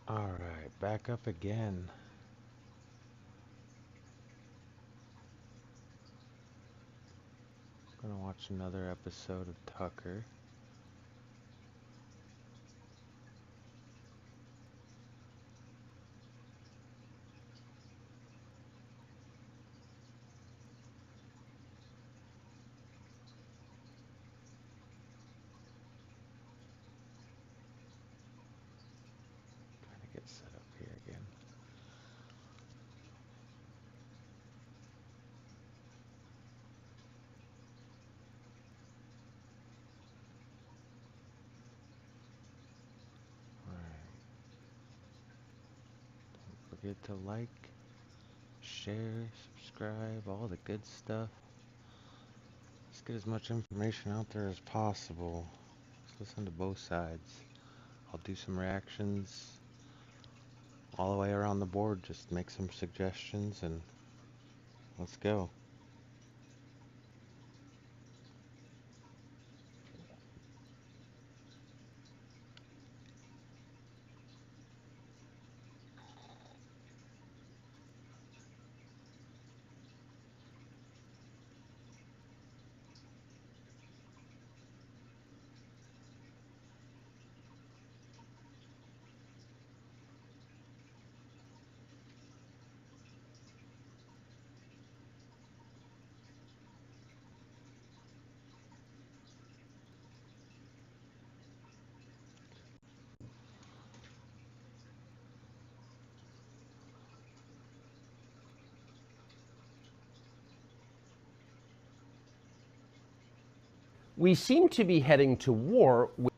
Alright, back up again. Gonna watch another episode of Tucker. Trying to get set up here again. Alright, don't forget to like, share, subscribe, all the good stuff. Let's get as much information out there as possible. Let's listen to both sides. I'll do some reactions all the way around the board, just make some suggestions and let's go. We seem to be heading to war with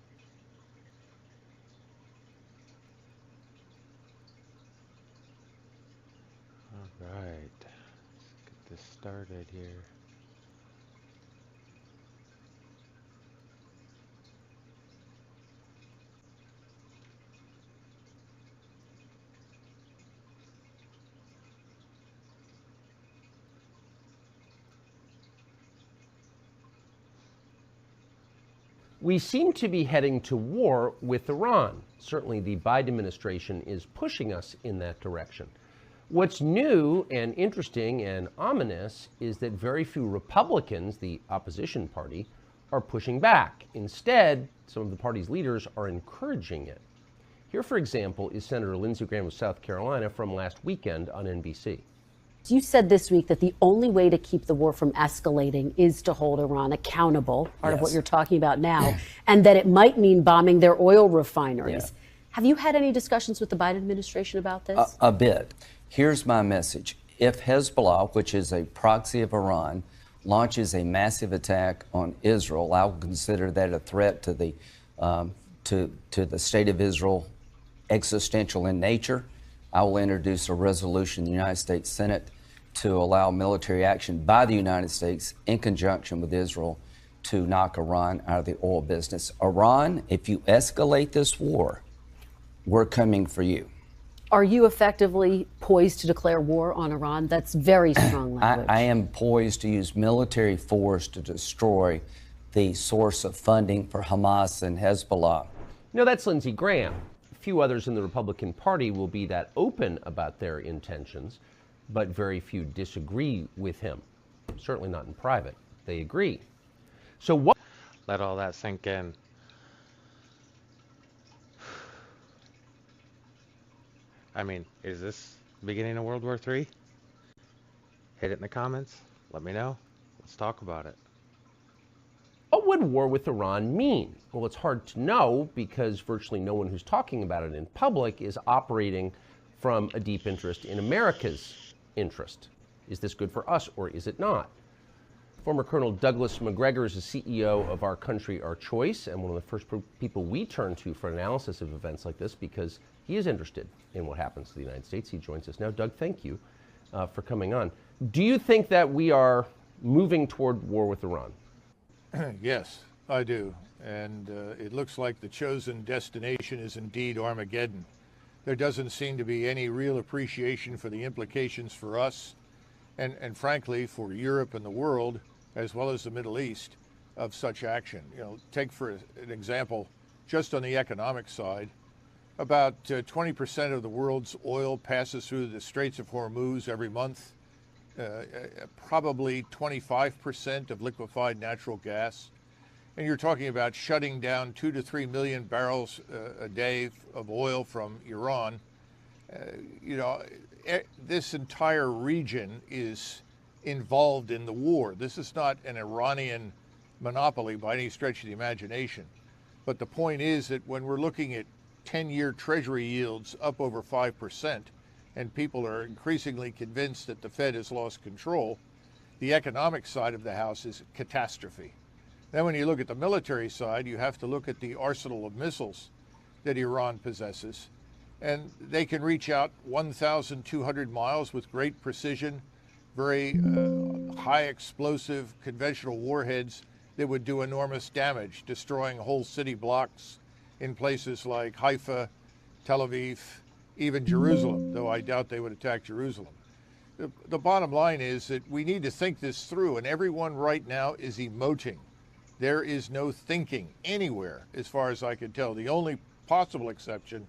Alright, let's get this started here. We seem to be heading to war with Iran. Certainly the Biden administration is pushing us in that direction. What's new and interesting and ominous is that very few Republicans, the opposition party, are pushing back. Instead, some of the party's leaders are encouraging it. Here, for example, is Senator Lindsey Graham of South Carolina from last weekend on NBC. You said this week that the only way to keep the war from escalating is to hold Iran accountable, part of what you're talking about now, and that it might mean bombing their oil refineries. Yeah. Have you had any discussions with the Biden administration about this? A bit. Here's my message. If Hezbollah, which is a proxy of Iran, launches a massive attack on Israel, I will consider that a threat to the state of Israel, existential in nature. I will introduce a resolution in the United States Senate to allow military action by the United States in conjunction with Israel to knock Iran out of the oil business. Iran, if you escalate this war, we're coming for you. Are you effectively poised to declare war on Iran? That's very strong language. I am poised to use military force to destroy the source of funding for Hamas and Hezbollah. No, that's Lindsey Graham. A few others in the Republican Party will be that open about their intentions, but very few disagree with him. Certainly not in private. They agree. So what? Let all that sink in. I mean, is this the beginning of World War III? Hit it in the comments. Let me know. Let's talk about it. What would war with Iran mean? Well, it's hard to know because virtually no one who's talking about it in public is operating from a deep interest in America's interest. Is this good for us or is it not? Former Colonel Douglas Macgregor is the CEO of Our Country, Our Choice, and one of the first people we turn to for analysis of events like this because he is interested in what happens to the United States. He joins us now. Doug, thank you for coming on. Do you think that we are moving toward war with Iran? Yes, I do. And it looks like the chosen destination is indeed Armageddon. There doesn't seem to be any real appreciation for the implications for us and frankly, for Europe and the world, as well as the Middle East, of such action. You know, take for an example, just on the economic side, About 20% of the world's oil passes through the Straits of Hormuz every month. Probably 25% of liquefied natural gas. And you're talking about shutting down 2 to 3 million barrels a day of oil from Iran. This entire region is involved in the war. This is not an Iranian monopoly by any stretch of the imagination. But the point is that when we're looking at 10-year Treasury yields up over 5%, and people are increasingly convinced that the Fed has lost control, the economic side of the house is a catastrophe. Then when you look at the military side, you have to look at the arsenal of missiles that Iran possesses. And they can reach out 1,200 miles with great precision, very high explosive conventional warheads that would do enormous damage, destroying whole city blocks in places like Haifa, Tel Aviv, even Jerusalem, though I doubt they would attack Jerusalem. The bottom line is that we need to think this through, and everyone right now is emoting. There is no thinking anywhere, as far as I can tell. The only possible exception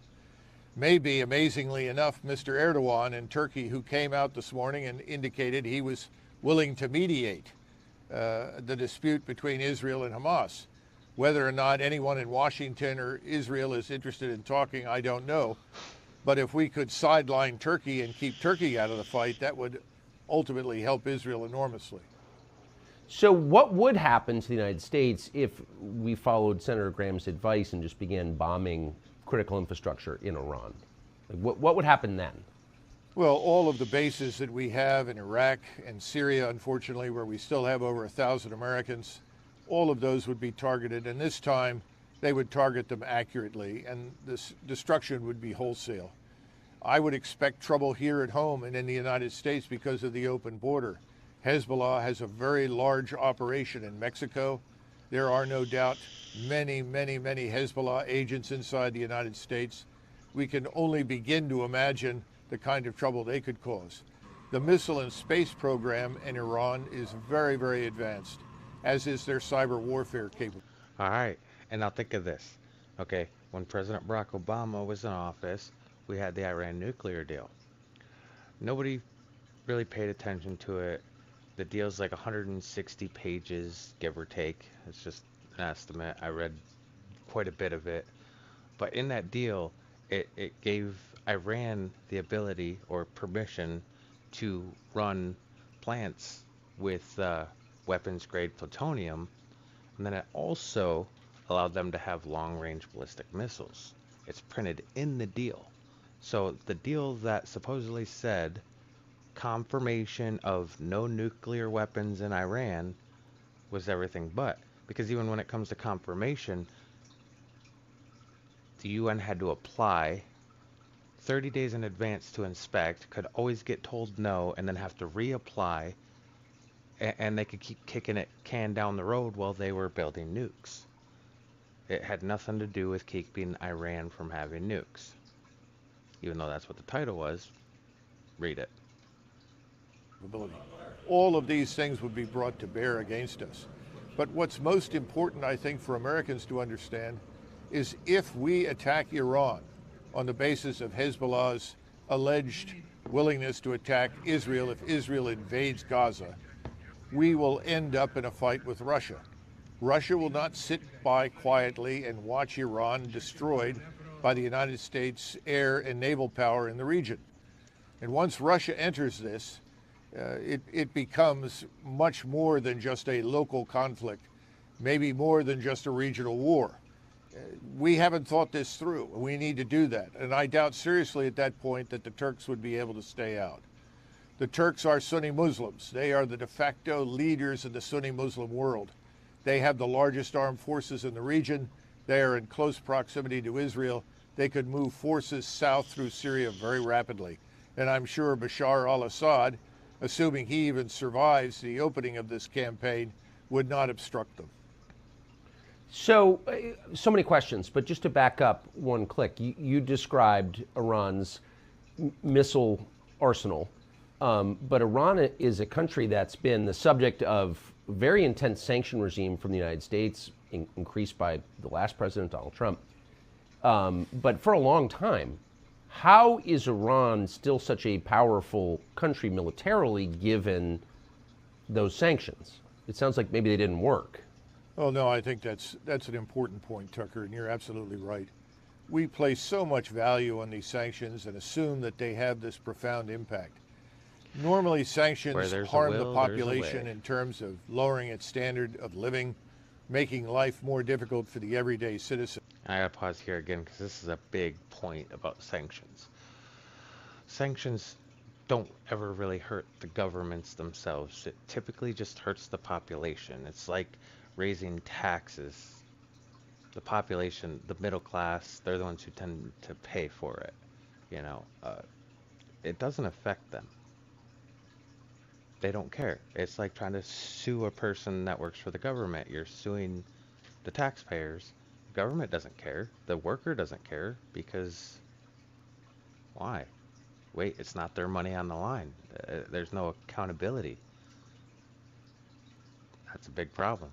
may be, amazingly enough, Mr. Erdogan in Turkey, who came out this morning and indicated he was willing to mediate the dispute between Israel and Hamas. Whether or not anyone in Washington or Israel is interested in talking, I don't know. But if we could sideline Turkey and keep Turkey out of the fight, that would ultimately help Israel enormously. So what would happen to the United States if we followed Senator Graham's advice and just began bombing critical infrastructure in Iran? What would happen then? Well, all of the bases that we have in Iraq and Syria, unfortunately, where we still have over 1,000 Americans, all of those would be targeted, and this time they would target them accurately, and this destruction would be wholesale. I would expect trouble here at home and in the United States because of the open border. Hezbollah has a very large operation in Mexico. There are no doubt many, many, many Hezbollah agents inside the United States. We can only begin to imagine the kind of trouble they could cause. The missile and space program in Iran is very, very advanced, as is their cyber warfare capability. All right, and now think of this. Okay, when President Barack Obama was in office, we had the Iran nuclear deal. Nobody really paid attention to it. The deal's like 160 pages, give or take. It's just an estimate. I read quite a bit of it. But in that deal, it gave Iran the ability or permission to run plants with weapons-grade plutonium, and then it also allowed them to have long-range ballistic missiles. It's printed in the deal. So the deal that supposedly said confirmation of no nuclear weapons in Iran was everything but. Because even when it comes to confirmation, the UN had to apply 30 days in advance to inspect, could always get told no, and then have to reapply, and they could keep kicking it can down the road while they were building nukes. It had nothing to do with keeping Iran from having nukes. Even though that's what the title was, read it. All of these things would be brought to bear against us. But what's most important, I think, for Americans to understand is if we attack Iran on the basis of Hezbollah's alleged willingness to attack Israel if Israel invades Gaza, we will end up in a fight with Russia. Russia will not sit by quietly and watch Iran destroyed by the United States air and naval power in the region. And once Russia enters this, it becomes much more than just a local conflict, maybe more than just a regional war. We haven't thought this through. We need to do that. And I doubt seriously at that point that the Turks would be able to stay out. The Turks are Sunni Muslims. They are the de facto leaders of the Sunni Muslim world. They have the largest armed forces in the region. They are in close proximity to Israel. They could move forces south through Syria very rapidly. And I'm sure Bashar al-Assad, assuming he even survives the opening of this campaign, would not obstruct them. So many questions, but just to back up one click, you described Iran's missile arsenal, but Iran is a country that's been the subject of a very intense sanction regime from the United States, increased by the last president, Donald Trump. but for a long time. How is Iran still such a powerful country militarily given those sanctions? It sounds like maybe they didn't work. Oh, no, I think that's an important point, Tucker, and you're absolutely right. We place so much value on these sanctions and assume that they have this profound impact. Normally, sanctions harm the population in terms of lowering its standard of living, making life more difficult for the everyday citizen. I gotta pause here again because this is a big point about sanctions. Sanctions don't ever really hurt the governments themselves. It typically just hurts the population. It's like raising taxes. The population, the middle class, they're the ones who tend to pay for it. You know, it doesn't affect them. They don't care. It's like trying to sue a person that works for the government. You're suing the taxpayers. The government doesn't care. The worker doesn't care because why? Wait, it's not their money on the line. There's no accountability. That's a big problem.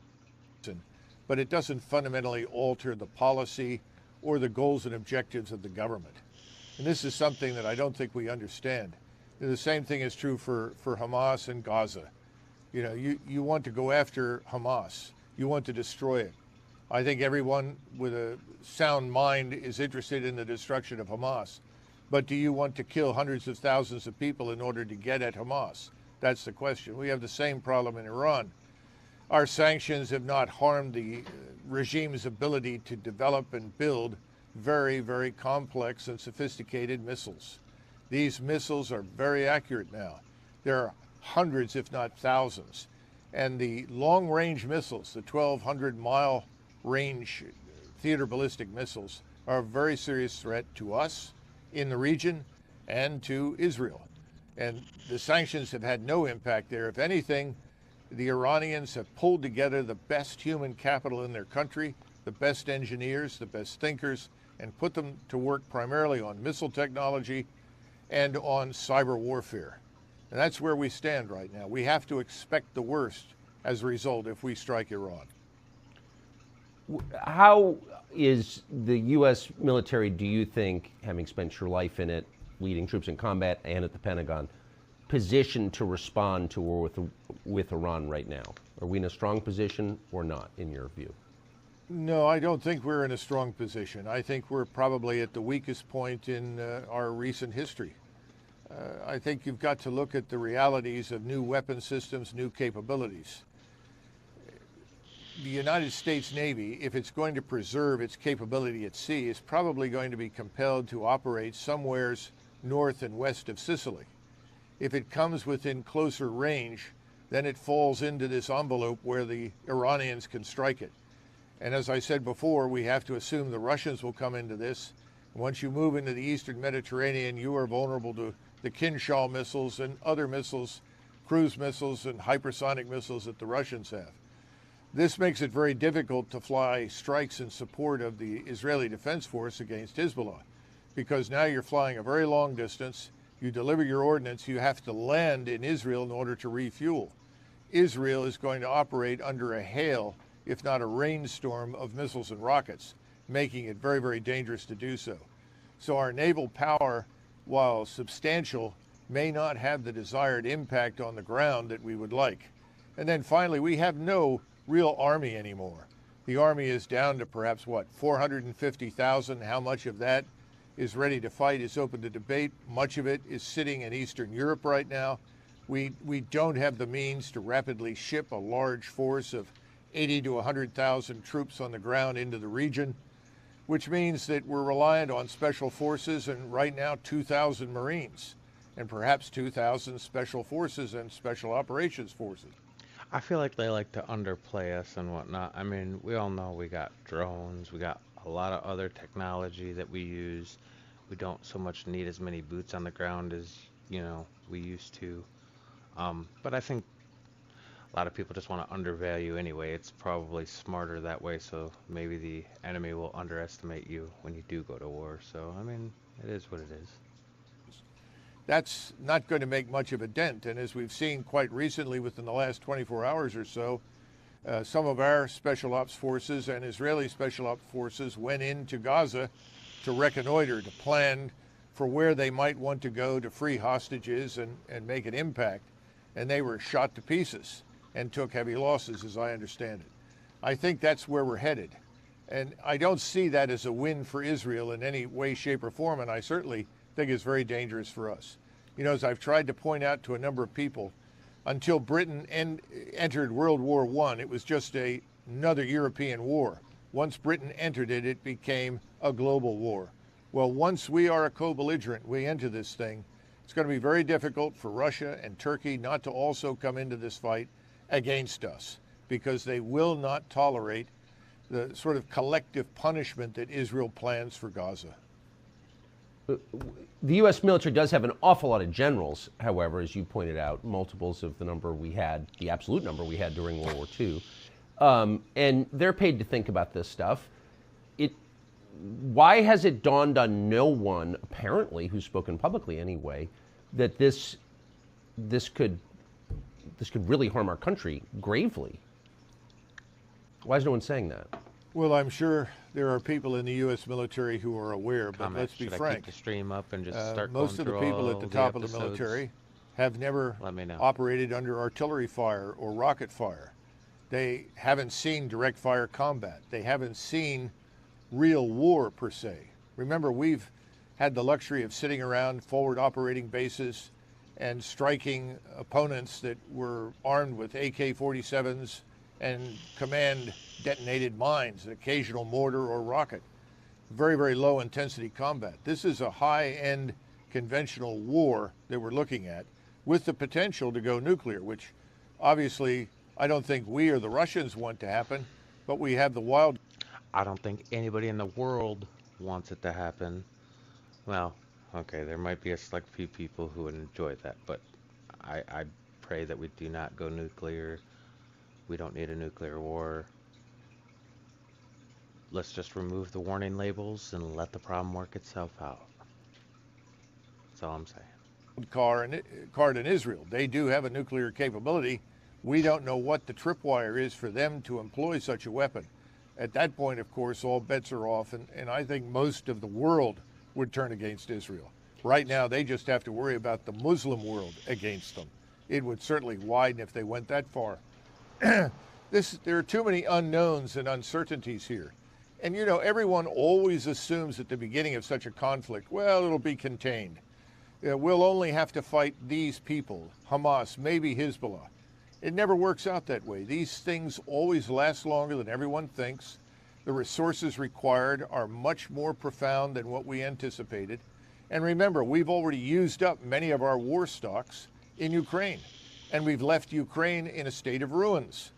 But it doesn't fundamentally alter the policy or the goals and objectives of the government. And this is something that I don't think we understand. The same thing is true for Hamas and Gaza. You know, you want to go after Hamas. You want to destroy it. I think everyone with a sound mind is interested in the destruction of Hamas. But do you want to kill hundreds of thousands of people in order to get at Hamas? That's the question. We have the same problem in Iran. Our sanctions have not harmed the regime's ability to develop and build very, very complex and sophisticated missiles. These missiles are very accurate now. There are hundreds, if not thousands. And the long-range missiles, the 1,200-mile range theater ballistic missiles, are a very serious threat to us in the region and to Israel. And the sanctions have had no impact there. If anything, the Iranians have pulled together the best human capital in their country, the best engineers, the best thinkers, and put them to work primarily on missile technology and on cyber warfare. And that's where we stand right now. We have to expect the worst as a result if we strike Iran. How is the U.S. military, do you think, having spent your life in it, leading troops in combat and at the Pentagon, positioned to respond to war with Iran right now? Are we in a strong position or not, in your view? No, I don't think we're in a strong position. I think we're probably at the weakest point in our recent history. I think you've got to look at the realities of new weapon systems, new capabilities. The United States Navy, if it's going to preserve its capability at sea, is probably going to be compelled to operate somewheres north and west of Sicily. If it comes within closer range, then it falls into this envelope where the Iranians can strike it. And as I said before, we have to assume the Russians will come into this. Once you move into the Eastern Mediterranean, you are vulnerable to the Kinshal missiles and other missiles, cruise missiles and hypersonic missiles that the Russians have. This makes it very difficult to fly strikes in support of the Israeli Defense Force against Hezbollah, because now you're flying a very long distance. You deliver your ordnance, you have to land in Israel in order to refuel. Israel is going to operate under a hail, if not a rainstorm, of missiles and rockets, making it very, very dangerous to do so. So our naval power, while substantial, may not have the desired impact on the ground that we would like. And then finally, we have no real army anymore. The army is down to perhaps, 450,000. How much of that is ready to fight is open to debate. Much of it is sitting in Eastern Europe right now. We don't have the means to rapidly ship a large force of 80 to 100,000 troops on the ground into the region, which means that we're reliant on special forces and right now 2,000 Marines and perhaps 2,000 special forces and special operations forces. I feel like they like to underplay us and whatnot. I mean, we all know we got drones, we got a lot of other technology that we use. We don't so much need as many boots on the ground as, we used to. But I think a lot of people just want to undervalue anyway. It's probably smarter that way, so maybe the enemy will underestimate you when you do go to war. So, I mean, it is what it is. That's not going to make much of a dent. And as we've seen quite recently within the last 24 hours or so, Some of our special ops forces and Israeli special ops forces went into Gaza to reconnoiter, to plan for where they might want to go to free hostages and make an impact. And they were shot to pieces and took heavy losses, as I understand it. I think that's where we're headed. And I don't see that as a win for Israel in any way, shape, or form, and I certainly think it's very dangerous for us. You know, as I've tried to point out to a number of people, until Britain entered World War I, it was just another European war. Once Britain entered it, it became a global war. Well, once we are a co-belligerent, we enter this thing, it's going to be very difficult for Russia and Turkey not to also come into this fight against us, because they will not tolerate the sort of collective punishment that Israel plans for Gaza. The U.S. military does have an awful lot of generals, however, as you pointed out, multiples of the number we had, the absolute number we had during World War II. And they're paid to think about this stuff. Why has it dawned on no one, apparently, who's spoken publicly anyway, that this could really harm our country gravely? Why is no one saying that? Well, I'm sure there are people in the U.S. military who are aware, but let's be Should I frank. keep the stream up and just start Most of going the through people at all the top of the episodes? military have never Let me know. operated under artillery fire or rocket fire. They haven't seen direct fire combat. They haven't seen real war per se. Remember, we've had the luxury of sitting around forward operating bases and striking opponents that were armed with AK-47s and command detonated mines, an occasional mortar or rocket. Very, very low intensity combat. This is a high-end conventional war that we're looking at with the potential to go nuclear, which obviously I don't think we or the Russians want to happen, but we have the wild. I don't think anybody in the world wants it to happen. Well, okay, there might be a select few people who would enjoy that, but I pray that we do not go nuclear. We don't need a nuclear war. Let's just remove the warning labels and let the problem work itself out. That's all I'm saying. Card in Israel. They do have a nuclear capability. We don't know what the tripwire is for them to employ such a weapon. At that point, of course, all bets are off, and I think most of the world would turn against Israel. Right now, they just have to worry about the Muslim world against them. It would certainly widen if they went that far. There are too many unknowns and uncertainties here. And you know, everyone always assumes at the beginning of such a conflict, well, it'll be contained. We'll only have to fight these people, Hamas, maybe Hezbollah. It never works out that way. These things always last longer than everyone thinks. The resources required are much more profound than what we anticipated. And remember, we've already used up many of our war stocks in Ukraine, and we've left Ukraine in a state of ruins.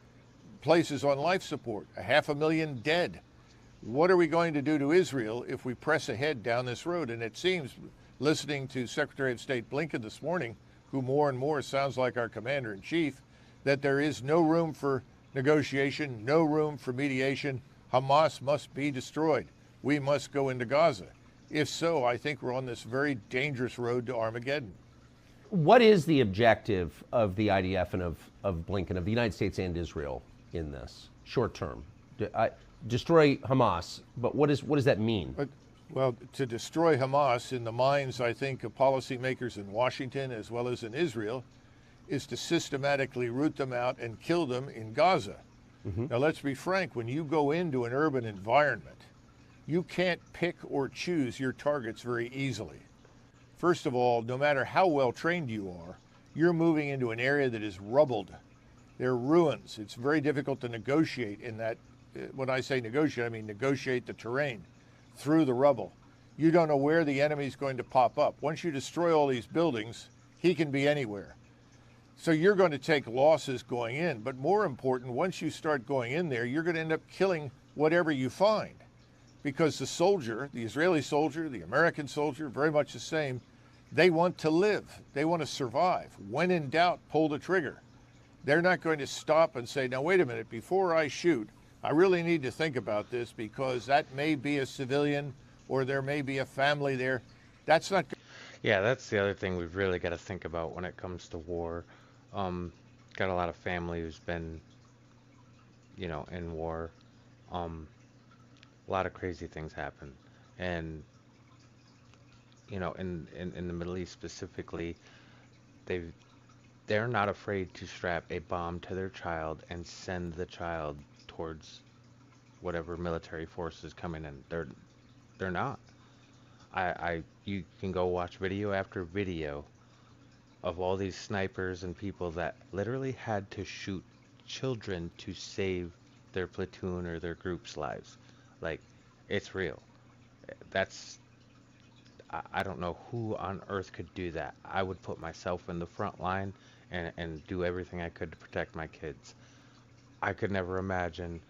Places on life support, 500,000 dead. What are we going to do to Israel if we press ahead down this road? And it seems, listening to Secretary of State Blinken this morning, who more and more sounds like our commander-in-chief, that there is no room for negotiation, no room for mediation. Hamas must be destroyed. We must go into Gaza. If so, I think we're on this very dangerous road to Armageddon. What is the objective of the IDF and of Blinken, of the United States and Israel in this short term? Destroy Hamas, but what does that mean? Well, to destroy Hamas, in the minds, I think, of policymakers in Washington as well as in Israel, is to systematically root them out and kill them in Gaza. Mm-hmm. Now, let's be frank, when you go into an urban environment, you can't pick or choose your targets very easily. First of all, no matter how well trained you are, you're moving into an area that is rubbled. There are ruins. It's very difficult to negotiate in that. When I say negotiate, I mean negotiate the terrain through the rubble. You don't know where the enemy's going to pop up. Once you destroy all these buildings, he can be anywhere. So you're going to take losses going in. But more important, once you start going in there, you're going to end up killing whatever you find. Because the soldier, the Israeli soldier, the American soldier, very much the same, they want to live. They want to survive. When in doubt, pull the trigger. They're not going to stop and say, now wait a minute, before I shoot, I really need to think about this because that may be a civilian or there may be a family there. That's not good. Yeah, that's the other thing we've really got to think about when it comes to war. Got a lot of family who's been in war, um, a lot of crazy things happen. And, in the Middle East specifically, they they're not afraid to strap a bomb to their child and send the child towards whatever military force is coming in. They're not. You can go watch video after video of all these snipers and people that literally had to shoot children to save their platoon or their group's lives. Like, it's real. That's I don't know who on earth could do that. I would put myself in the front line and do everything I could to protect my kids. I could never imagine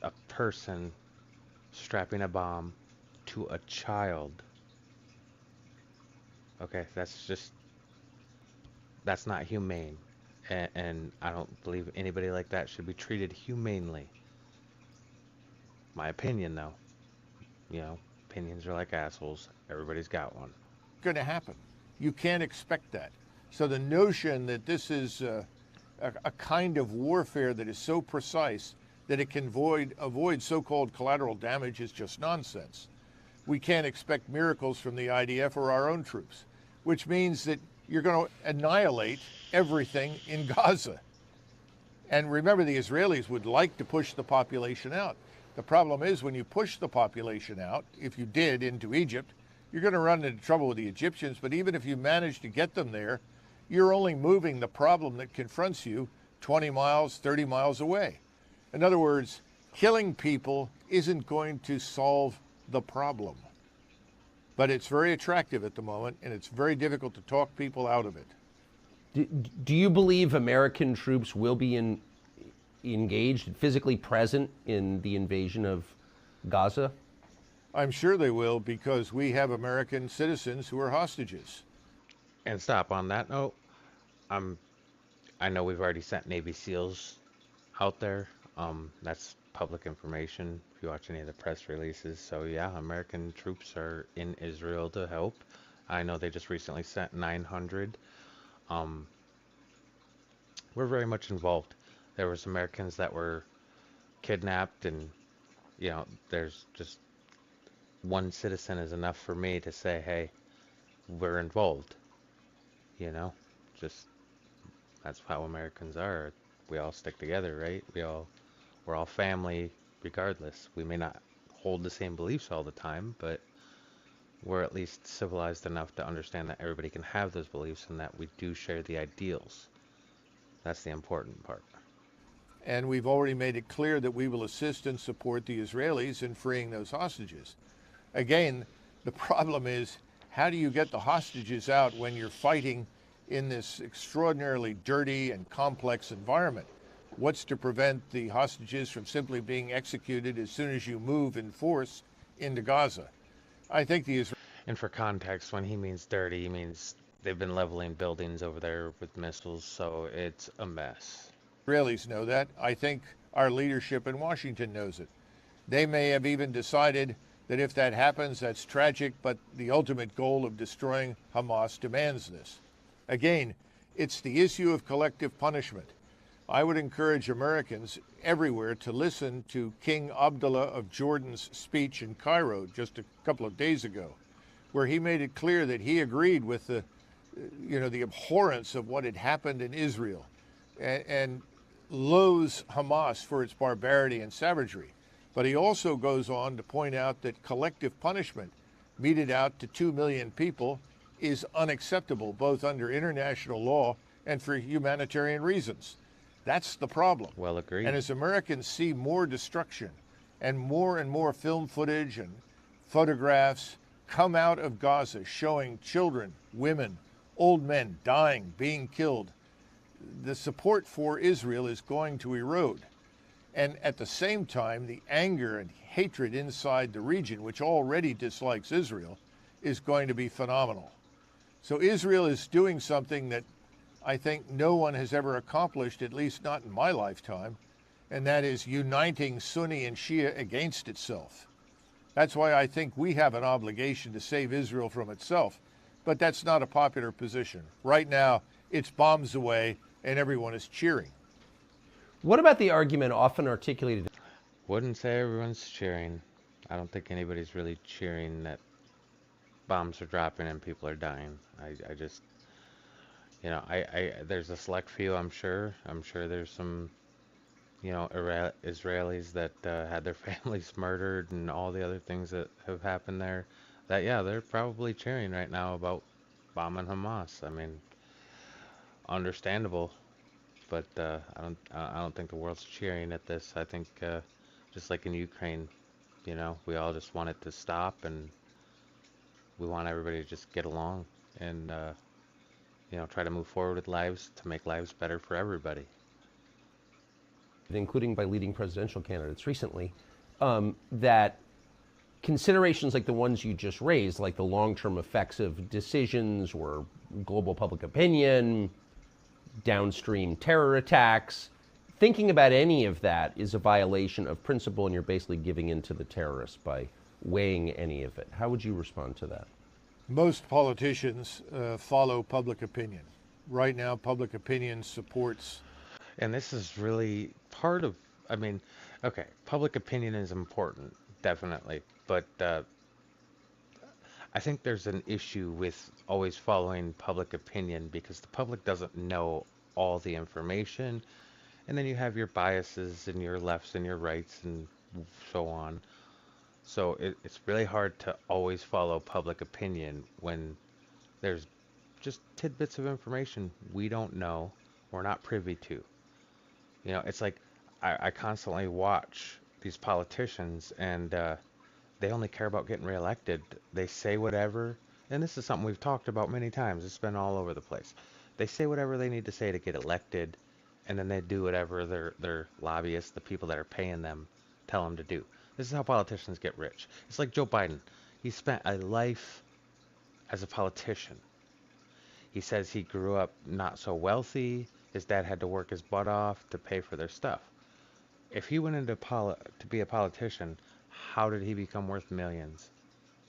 a person strapping a bomb to a child. Okay, that's not humane. And I don't believe anybody like that should be treated humanely. My opinion, though. Opinions are like assholes. Everybody's got one. Going to happen. You can't expect that. So the notion that this is a kind of warfare that is so precise that it can avoid so-called collateral damage is just nonsense. We can't expect miracles from the IDF or our own troops, which means that you're going to annihilate everything in Gaza. And remember, the Israelis would like to push the population out. The problem is when you push the population out, if you did into Egypt, you're going to run into trouble with the Egyptians. But even if you manage to get them there, you're only moving the problem that confronts you 20 miles, 30 miles away. In other words, killing people isn't going to solve the problem. But it's very attractive at the moment, and it's very difficult to talk people out of it. Do you believe American troops will be engaged, physically present in the invasion of Gaza? I'm sure they will, because we have American citizens who are hostages. And stop on that note. I know we've already sent Navy SEALs out there. That's public information if you watch any of the press releases. So yeah, American troops are in Israel to help. I know they just recently sent 900. We're very much involved. There was Americans that were kidnapped, and there's just one citizen is enough for me to say, hey, we're involved. Just that's how Americans are. We all stick together, right? We're all family regardless. We may not hold the same beliefs all the time, but we're at least civilized enough to understand that everybody can have those beliefs and that we do share the ideals. That's the important part. And we've already made it clear that we will assist and support the Israelis in freeing those hostages. Again, the problem is, how do you get the hostages out when you're fighting in this extraordinarily dirty and complex environment? What's to prevent the hostages from simply being executed as soon as you move in force into Gaza? I think the Israelis... And for context, when he means dirty, he means they've been leveling buildings over there with missiles, so it's a mess. Israelis know that. I think our leadership in Washington knows it. They may have even decided that if that happens, that's tragic, but the ultimate goal of destroying Hamas demands this. Again, it's the issue of collective punishment. I would encourage Americans everywhere to listen to King Abdullah of Jordan's speech in Cairo just a couple of days ago, where he made it clear that he agreed with the abhorrence of what had happened in Israel and loathes Hamas for its barbarity and savagery. But he also goes on to point out that collective punishment meted out to 2 million people is unacceptable, both under international law and for humanitarian reasons. That's the problem. Well agreed. And as Americans see more destruction and more film footage and photographs come out of Gaza showing children, women, old men dying, being killed, the support for Israel is going to erode. And at the same time, the anger and hatred inside the region, which already dislikes Israel, is going to be phenomenal. So Israel is doing something that I think no one has ever accomplished, at least not in my lifetime, and that is uniting Sunni and Shia against itself. That's why I think we have an obligation to save Israel from itself. But that's not a popular position. Right now, it's bombs away and everyone is cheering. What about the argument often articulated? Wouldn't say everyone's cheering. I don't think anybody's really cheering that bombs are dropping and people are dying. I just, there's a select few, I'm sure. I'm sure there's some, Israelis that had their families murdered and all the other things that have happened there. That, yeah, they're probably cheering right now about bombing Hamas. I mean, understandable, but I don't think the world's cheering at this. I think just like in Ukraine, we all just want it to stop, and we want everybody to just get along and try to move forward with lives to make lives better for everybody. Including by leading presidential candidates recently, that considerations like the ones you just raised, like the long-term effects of decisions or global public opinion, downstream terror attacks, thinking about any of that is a violation of principle, and you're basically giving in to the terrorists by weighing any of it. How would you respond to that? Most politicians follow public opinion. Right now, public opinion supports. And this is really part of, I mean, okay, public opinion is important, definitely, but I think there's an issue with always following public opinion because the public doesn't know all the information, and then you have your biases and your lefts and your rights and so on. So it's really hard to always follow public opinion when there's just tidbits of information we don't know, we're not privy to. It's like I constantly watch these politicians, and they only care about getting reelected. They say whatever, and this is something we've talked about many times. It's been all over the place. They say whatever they need to say to get elected, and then they do whatever their lobbyists, the people that are paying them, tell them to do. This is how politicians get rich. It's like Joe Biden. He spent a life as a politician. He says he grew up not so wealthy. His dad had to work his butt off to pay for their stuff. If he went into to be a politician, how did he become worth millions?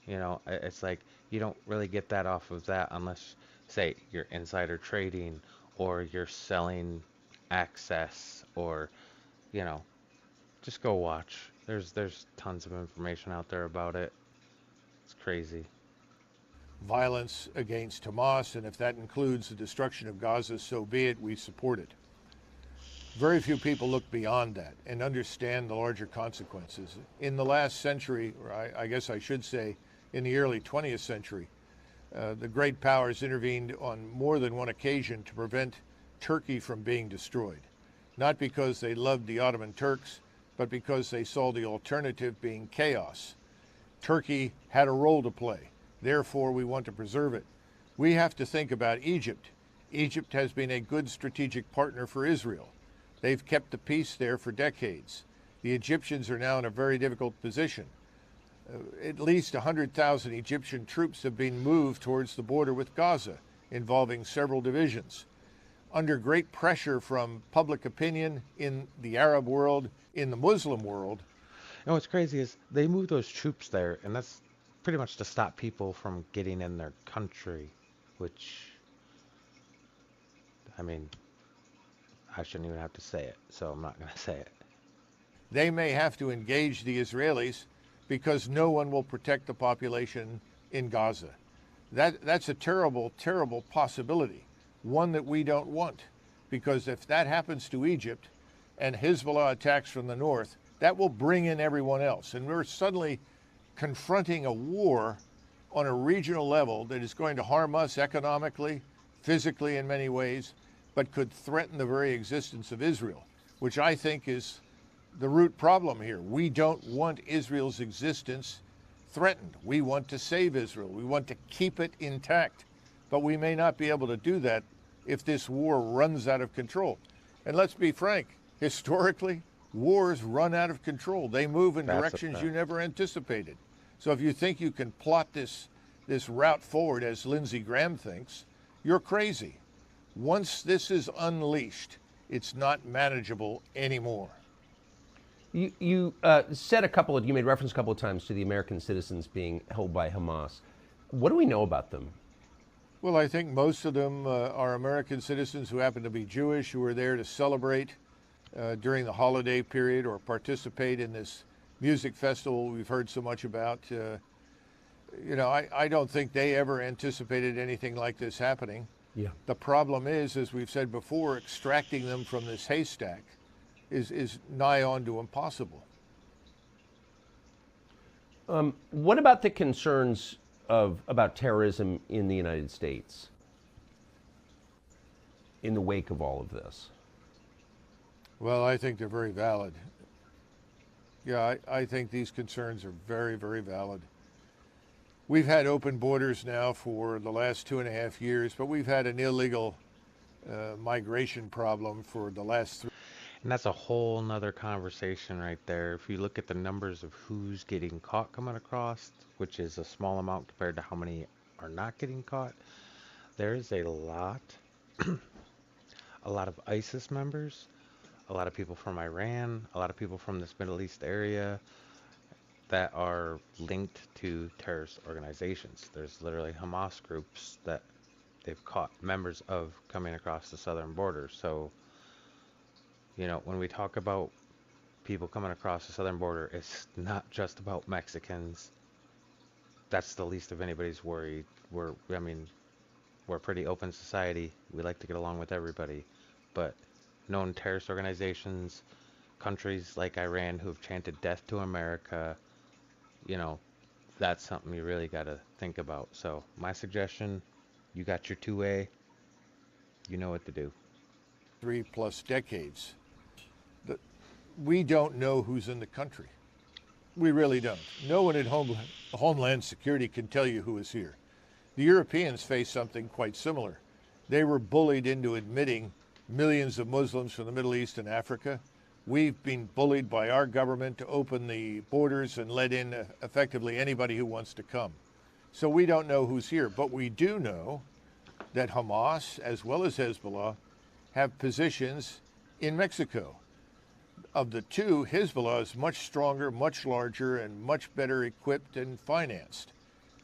It's like you don't really get that off of that unless, say, you're insider trading or you're selling access or, just go watch. There's tons of information out there about it. It's crazy. Violence against Hamas, and if that includes the destruction of Gaza, so be it, we support it. Very few people look beyond that and understand the larger consequences. In the last century, or I guess I should say in the early 20th century, the great powers intervened on more than one occasion to prevent Turkey from being destroyed. Not because they loved the Ottoman Turks, but because they saw the alternative being chaos. Turkey had a role to play. Therefore, we want to preserve it. We have to think about Egypt. Egypt has been a good strategic partner for Israel. They've kept the peace there for decades. The Egyptians are now in a very difficult position. At least 100,000 Egyptian troops have been moved towards the border with Gaza, involving several divisions. Under great pressure from public opinion in the Arab world, in the Muslim world. What's crazy is they moved those troops there, and that's pretty much to stop people from getting in their country, which, I mean, I shouldn't even have to say it, so I'm not going to say it. They may have to engage the Israelis because no one will protect the population in Gaza. That's a terrible, terrible possibility, one that we don't want, because if that happens to Egypt and Hezbollah attacks from the north, that will bring in everyone else. And we're suddenly confronting a war on a regional level that is going to harm us economically, physically in many ways, but could threaten the very existence of Israel, which I think is the root problem here. We don't want Israel's existence threatened. We want to save Israel. We want to keep it intact. But we may not be able to do that if this war runs out of control. And let's be frank, historically, wars run out of control. They move in directions you never anticipated. So if you think you can plot this route forward as Lindsey Graham thinks, you're crazy. Once this is unleashed, it's not manageable anymore. You you made reference a couple of times to the American citizens being held by Hamas. What do we know about them? Well, I think most of them are American citizens who happen to be Jewish, who are there to celebrate during the holiday period or participate in this music festival we've heard so much about. I don't think they ever anticipated anything like this happening. Yeah. The problem is, as we've said before, extracting them from this haystack is nigh on to impossible. What about the concerns about terrorism in the United States in the wake of all of this? Well, I think they're very valid. Yeah, I think these concerns are very, very valid. We've had open borders now for the last 2.5 years, but we've had an illegal migration problem for the last 3. And that's a whole nother conversation right there. If you look at the numbers of who's getting caught coming across, which is a small amount compared to how many are not getting caught, there's a lot of ISIS members, a lot of people from Iran, a lot of people from this Middle East area that are linked to terrorist organizations. There's literally Hamas groups that they've caught members of coming across the southern border. So, when we talk about people coming across the southern border, it's not just about Mexicans. That's the least of anybody's worry. We're a pretty open society. We like to get along with everybody. But known terrorist organizations, countries like Iran who have chanted death to America, that's something you really got to think about. So my suggestion, you got your 2A, you know what to do. 3+ decades. We don't know who's in the country. We really don't. No one at Homeland Security can tell you who is here. The Europeans face something quite similar. They were bullied into admitting millions of Muslims from the Middle East and Africa. We've been bullied by our government to open the borders and let in effectively anybody who wants to come. So we don't know who's here, but we do know that Hamas, as well as Hezbollah, have positions in Mexico. Of the two, Hezbollah is much stronger, much larger, and much better equipped and financed.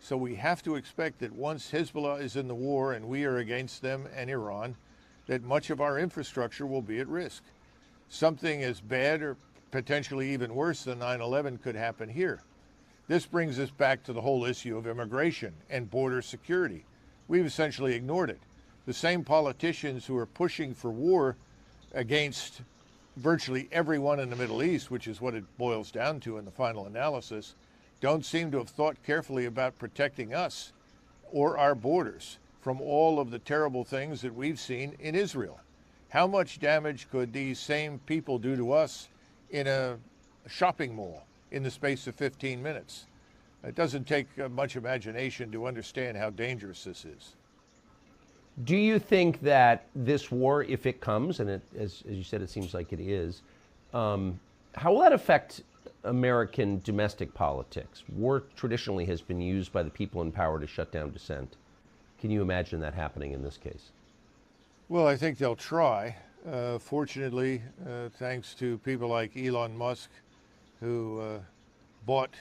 So we have to expect that once Hezbollah is in the war and we are against them and Iran, that much of our infrastructure will be at risk. Something as bad or potentially even worse than 9/11 could happen here. This brings us back to the whole issue of immigration and border security. We've essentially ignored it. The same politicians who are pushing for war against virtually everyone in the Middle East, which is what it boils down to in the final analysis, don't seem to have thought carefully about protecting us or our borders from all of the terrible things that we've seen in Israel. How much damage could these same people do to us in a shopping mall in the space of 15 minutes? It doesn't take much imagination to understand how dangerous this is. Do you think that this war, if it comes, and as you said, it seems like it is, how will that affect American domestic politics? War traditionally has been used by the people in power to shut down dissent. Can you imagine that happening in this case? Well, I think they'll try. Fortunately, thanks to people like Elon Musk, who bought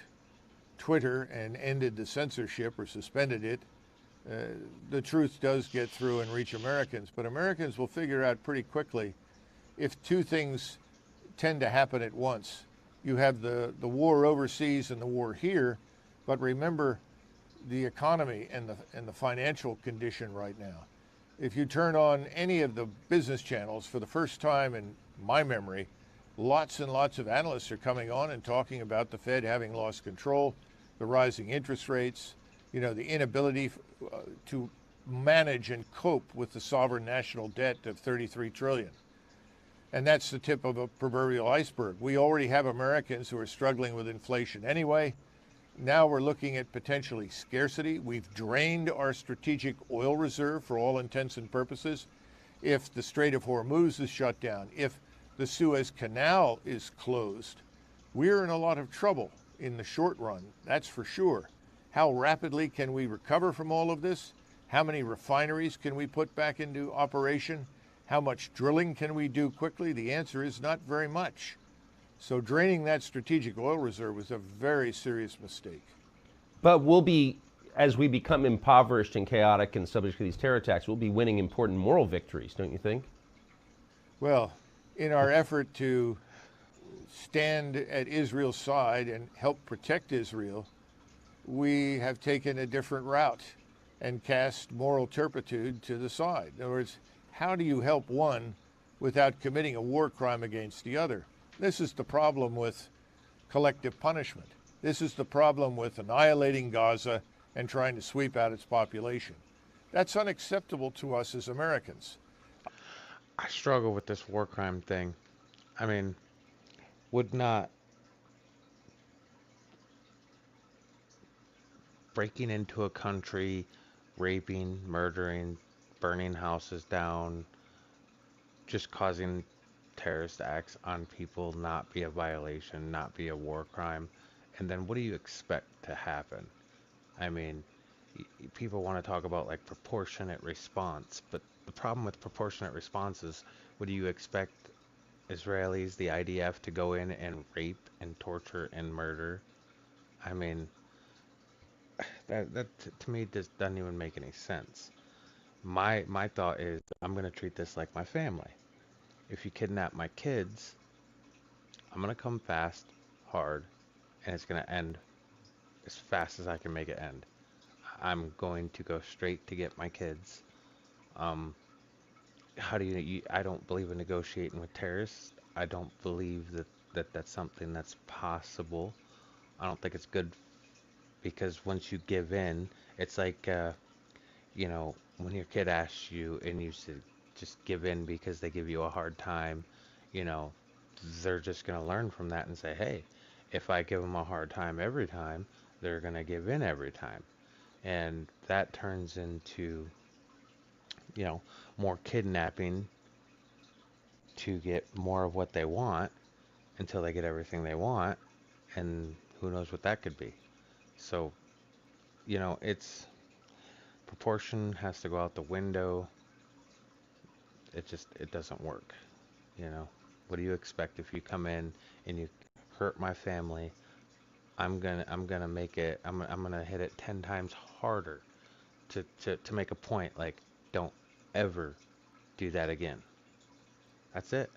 Twitter and ended the censorship or suspended it, the truth does get through and reach Americans. But Americans will figure out pretty quickly if two things tend to happen at once. You have the war overseas and the war here, but remember the economy and the financial condition right now. If you turn on any of the business channels for the first time in my memory, lots and lots of analysts are coming on and talking about the Fed having lost control, the rising interest rates, the inability to manage and cope with the sovereign national debt of 33 trillion. And that's the tip of a proverbial iceberg. We already have Americans who are struggling with inflation anyway. Now we're looking at potentially scarcity. We've drained our strategic oil reserve for all intents and purposes. If the Strait of Hormuz is shut down, if the Suez Canal is closed, we're in a lot of trouble in the short run, that's for sure. How rapidly can we recover from all of this? How many refineries can we put back into operation? How much drilling can we do quickly? The answer is not very much. So draining that strategic oil reserve was a very serious mistake. But as we become impoverished and chaotic and subject to these terror attacks, we'll be winning important moral victories, don't you think? Well, in our effort to stand at Israel's side and help protect Israel, we have taken a different route and cast moral turpitude to the side. In other words, how do you help one without committing a war crime against the other? This is the problem with collective punishment. This is the problem with annihilating Gaza and trying to sweep out its population. That's unacceptable to us as Americans. I struggle with this war crime thing. I mean, would not breaking into a country, raping, murdering, burning houses down, just causing terrorist acts on people not be a violation, not be a war crime? And then what do you expect to happen? I mean, people want to talk about like proportionate response, but the problem with proportionate response is, what do you expect Israelis, the IDF, to go in and rape and torture and murder? I mean, to me just doesn't even make any sense. My thought is, I'm gonna treat this like my family. If you kidnap my kids, I'm gonna come fast, hard, and it's gonna end as fast as I can make it end. I'm going to go straight to get my kids. Um, how do I don't believe in negotiating with terrorists. I don't believe that that's something that's possible. I don't think it's good, because once you give in, it's like, when your kid asks you and you should just give in because they give you a hard time, you know, they're just going to learn from that and say, hey, if I give them a hard time every time, they're going to give in every time. And that turns into, you know, more kidnapping to get more of what they want until they get everything they want. And who knows what that could be. So, it's proportion has to go out the window. It doesn't work. What do you expect if you come in and you hurt my family? I'm gonna make it. I'm gonna hit it 10 times harder to make a point. Like, don't ever do that again. That's it.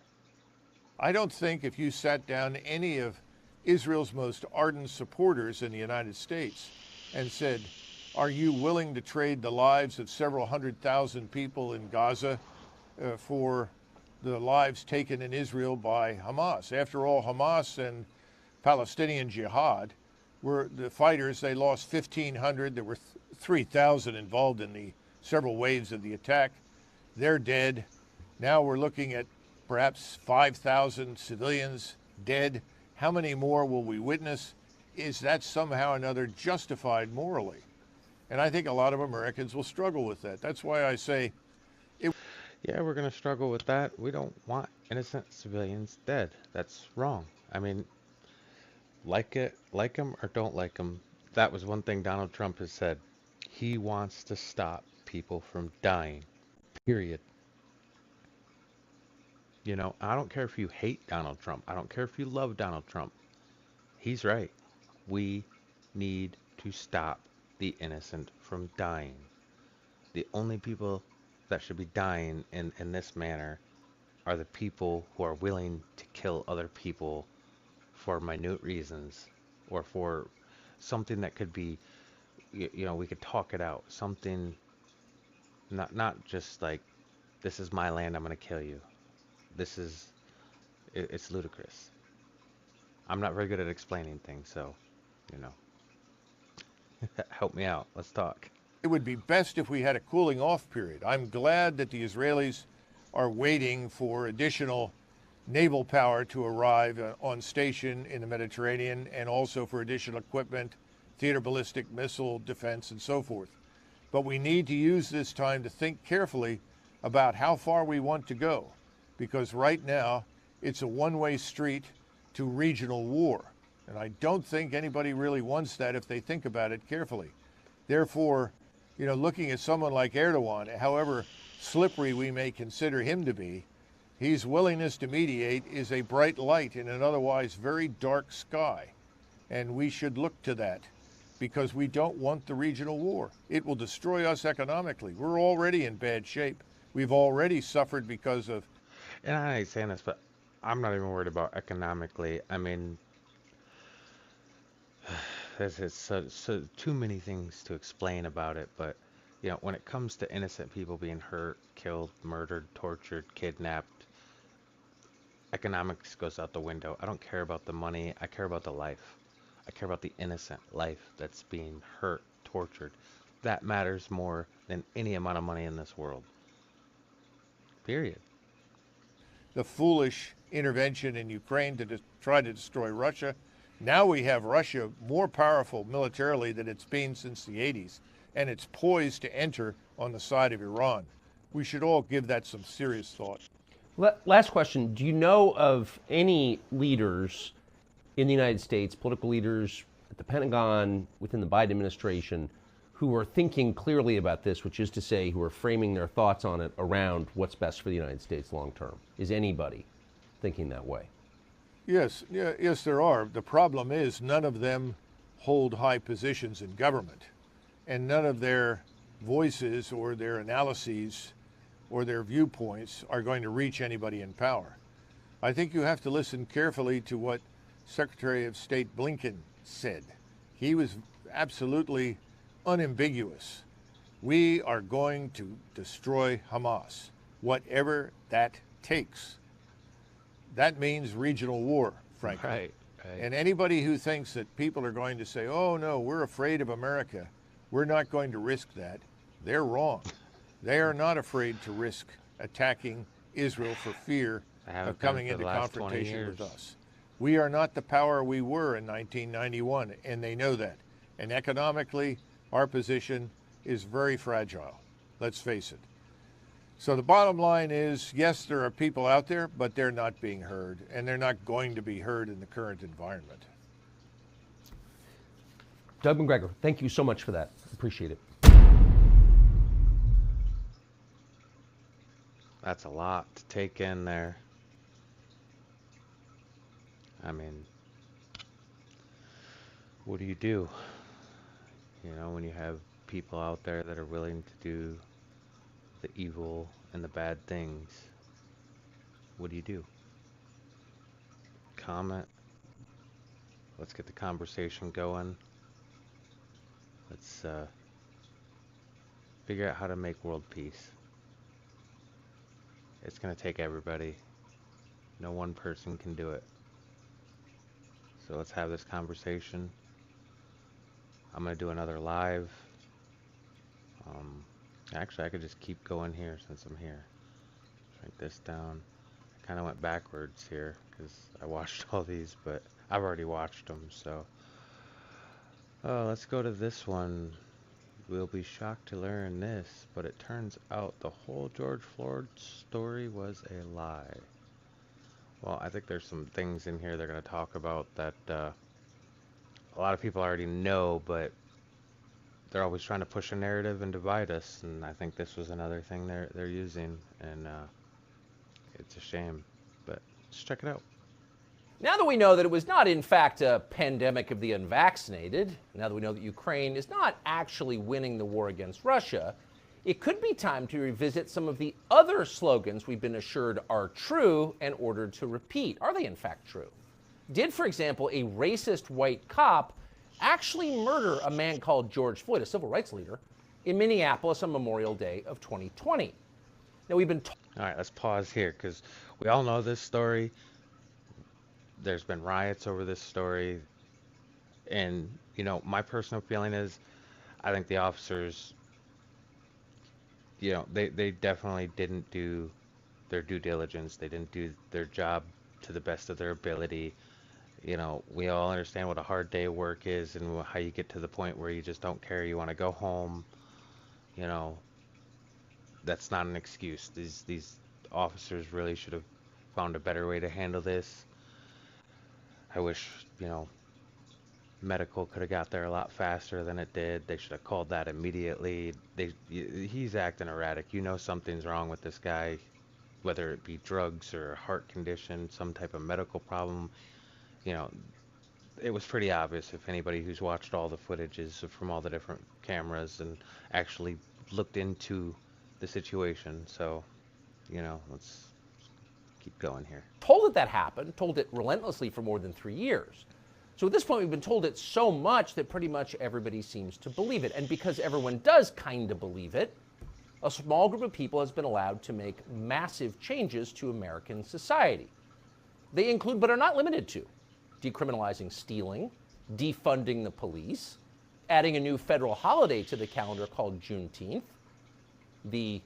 I don't think if you sat down any of Israel's most ardent supporters in the United States and said, are you willing to trade the lives of several 100,000 people in Gaza for the lives taken in Israel by Hamas? After all, Hamas and Palestinian Jihad were the fighters. They lost 1,500. There were 3,000 involved in the several waves of the attack. They're dead. Now we're looking at perhaps 5,000 civilians dead. How many more will we witness? Is that somehow or another justified morally? And I think a lot of Americans will struggle with that. That's why I say, Yeah, we're gonna struggle with that. We don't want innocent civilians dead. That's wrong. I mean, like him or don't like him, that was one thing Donald Trump has said. He wants to stop people from dying. Period. I don't care if you hate Donald Trump. I don't care if you love Donald Trump. He's right. We need to stop the innocent from dying. The only people that should be dying in this manner are the people who are willing to kill other people for minute reasons, or for something that could be, we could talk it out. Something, not just like, this is my land, I'm going to kill you. This is, it's ludicrous. I'm not very good at explaining things, so, you know, help me out. Let's talk. it would be best if we had a cooling off period. I'm glad that the Israelis are waiting for additional naval power to arrive on station in the Mediterranean, and also for additional equipment, theater ballistic missile defense, and so forth. But we need to use this time to think carefully about how far we want to go, because right now it's a one-way street to regional war. And I don't think anybody really wants that if they think about it carefully. Therefore, looking at someone like Erdogan, however slippery we may consider him to be, his willingness to mediate is a bright light in an otherwise very dark sky. And we should look to that, because we don't want the regional war. It will destroy us economically. We're already in bad shape. We've already suffered because of... And I ain't saying this, but I'm not even worried about economically. I mean, there's so too many things to explain about it, but when it comes to innocent people being hurt, killed, murdered, tortured, kidnapped, economics goes out the window. I don't care about the money. I care about the life. I care about the innocent life that's being hurt, tortured. That matters more than any amount of money in this world. Period. The foolish intervention in Ukraine to try to destroy Russia. Now we have Russia more powerful militarily than it's been since the 80s, and it's poised to enter on the side of Iran. We should all give that some serious thought. Last question. Do you know of any leaders in the United States, political leaders at the Pentagon, within the Biden administration, who are thinking clearly about this, which is to say, who are framing their thoughts on it around what's best for the United States long term? Is anybody thinking that way? Yes, there are. The problem is none of them hold high positions in government, and none of their voices or their analyses or their viewpoints are going to reach anybody in power. I think you have to listen carefully to what Secretary of State Blinken said. He was absolutely unambiguous. We are going to destroy Hamas, whatever that takes. That means regional war, frankly. Right. And anybody who thinks that people are going to say, oh no, we're afraid of America, we're not going to risk that, they're wrong. They are not afraid to risk attacking Israel for fear of coming into confrontation with us. We are not the power we were in 1991, and they know that. And economically, our position is very fragile. Let's face it. So the bottom line is, yes, there are people out there, but they're not being heard, and they're not going to be heard in the current environment. Doug McGregor, thank you so much for that. Appreciate it. That's a lot to take in there. I mean, what do you do? When you have people out there that are willing to do the evil and the bad things, what do you do? Comment. Let's get the conversation going. Let's figure out how to make world peace. It's going to take everybody. No one person can do it. So let's have this conversation. I'm going to do another live. Actually, I could just keep going here since I'm here. Shrink this down. I kind of went backwards here because I watched all these, but I've already watched them. So let's go to this one. We'll be shocked to learn this, but it turns out the whole George Floyd story was a lie. Well, I think there's some things in here they're going to talk about that a lot of people already know, but they're always trying to push a narrative and divide us, and I think this was another thing they're using, and it's a shame, but let's check it out. Now that we know that it was not, in fact, a pandemic of the unvaccinated, now that we know that Ukraine is not actually winning the war against Russia, it could be time to revisit some of the other slogans we've been assured are true and ordered to repeat. Are they, in fact, true? Did, for example, a racist white cop actually murder a man called George Floyd, a civil rights leader, in Minneapolis on Memorial Day of 2020? Now, we've been all right, let's pause here because we all know this story. There's been riots over this story, and my personal feeling is I think the officers, they definitely didn't do their due diligence. They didn't do their job to the best of their ability. We all understand what a hard day of work is and how you get to the point where you just don't care, you want to go home. That's not an excuse. These officers really should have found a better way to handle this. I wish, medical could have got there a lot faster than it did. They should have called that immediately. He's acting erratic. Something's wrong with this guy, whether it be drugs or a heart condition, some type of medical problem. It was pretty obvious if anybody who's watched all the footages from all the different cameras and actually looked into the situation. So, let's keep going here. Told that happened, told it relentlessly for more than 3 years. So at this point, we've been told it so much that pretty much everybody seems to believe it. And because everyone does kind of believe it, a small group of people has been allowed to make massive changes to American society. They include, but are not limited to, decriminalizing stealing, defunding the police, adding a new federal holiday to the calendar called Juneteenth, the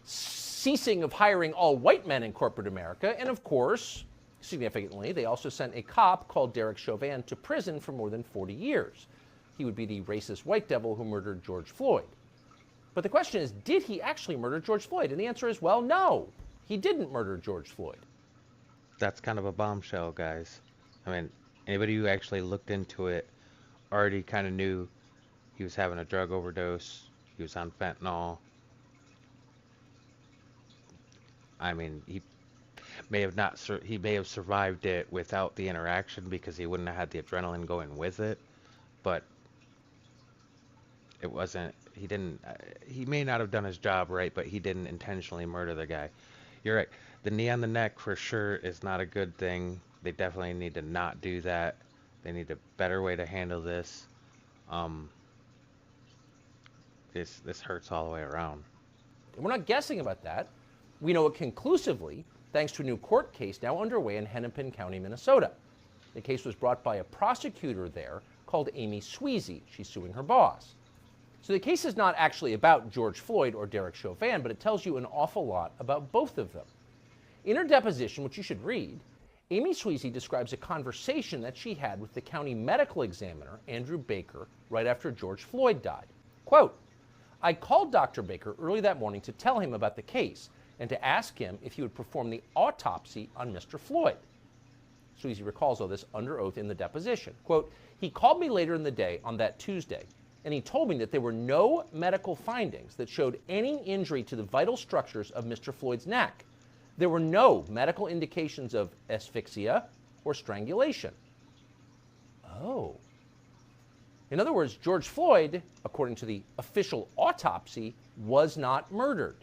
ceasing of hiring all white men in corporate America, and of course, significantly, they also sent a cop called Derek Chauvin to prison for more than 40 years. He would be the racist white devil who murdered George Floyd. But the question is, did he actually murder George Floyd? And the answer is, well, no, he didn't murder George Floyd. That's kind of a bombshell, guys. I mean, anybody who actually looked into it already kind of knew he was having a drug overdose. He was on fentanyl. I mean, he may have survived it without the interaction because he wouldn't have had the adrenaline going with it. But it wasn't. He may not have done his job right, but he didn't intentionally murder the guy. You're right. The knee on the neck for sure is not a good thing. They definitely need to not do that. They need a better way to handle this. This hurts all the way around. And we're not guessing about that. We know it conclusively thanks to a new court case now underway in Hennepin County, Minnesota. The case was brought by a prosecutor there called Amy Sweezy. She's suing her boss. So the case is not actually about George Floyd or Derek Chauvin, but it tells you an awful lot about both of them. In her deposition, which you should read, Amy Sweezy describes a conversation that she had with the county medical examiner, Andrew Baker, right after George Floyd died. Quote, "I called Dr. Baker early that morning to tell him about the case and to ask him if he would perform the autopsy on Mr. Floyd." Sweezy recalls all this under oath in the deposition. Quote, "He called me later in the day on that Tuesday, and he told me that there were no medical findings that showed any injury to the vital structures of Mr. Floyd's neck. There were no medical indications of asphyxia or strangulation." Oh. In other words, George Floyd, according to the official autopsy, was not murdered.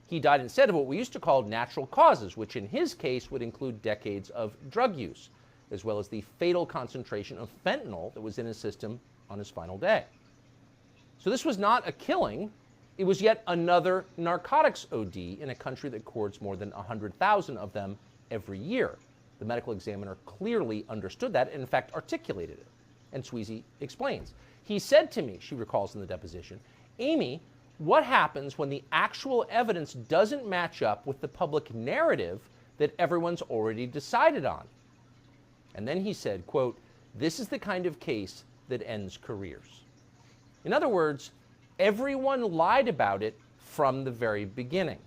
He died instead of what we used to call natural causes, which in his case would include decades of drug use, as well as the fatal concentration of fentanyl that was in his system on his final day. So this was not a killing. It was yet another narcotics OD in a country that records more than 100,000 of them every year. The medical examiner clearly understood that and, in fact, articulated it. And Sweezy explains. "He said to me," she recalls in the deposition, "Amy, what happens when the actual evidence doesn't match up with the public narrative that everyone's already decided on?" And then he said, quote, "This is the kind of case that ends careers." In other words, everyone lied about it from the very beginning.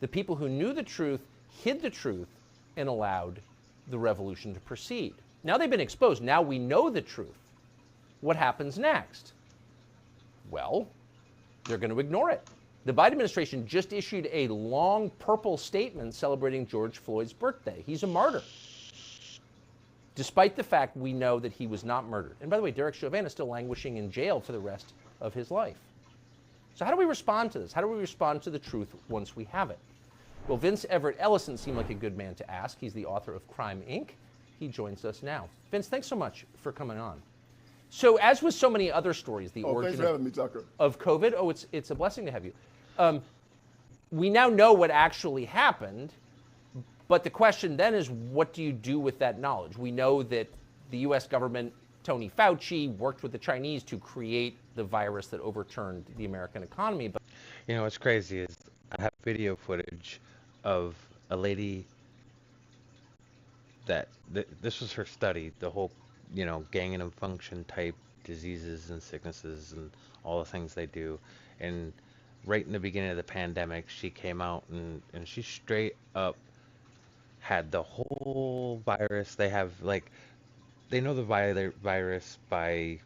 The people who knew the truth hid the truth and allowed the revolution to proceed. Now they've been exposed. Now we know the truth. What happens next? Well, they're going to ignore it. The Biden administration just issued a long purple statement celebrating George Floyd's birthday. He's a martyr, despite the fact we know that he was not murdered. And by the way, Derek Chauvin is still languishing in jail for the rest of his life. So how do we respond to this? How do we respond to the truth once we have it? Well, Vince Everett Ellison seemed like a good man to ask. He's the author of Crime, Inc. He joins us now. Vince, thanks so much for coming on. So as with so many other stories, the origin thanks for having me, Tucker. of COVID, it's a blessing to have you. We now know what actually happened, but the question then is, what do you do with that knowledge? We know that the U.S. government, Tony Fauci, worked with the Chinese to create the virus that overturned the American economy. But You know what's crazy is I have video footage of a lady that this was her study, the whole, gain and function type diseases and sicknesses and all the things they do. And right in the beginning of the pandemic, she came out and she straight up had the whole virus. They have they know the virus by,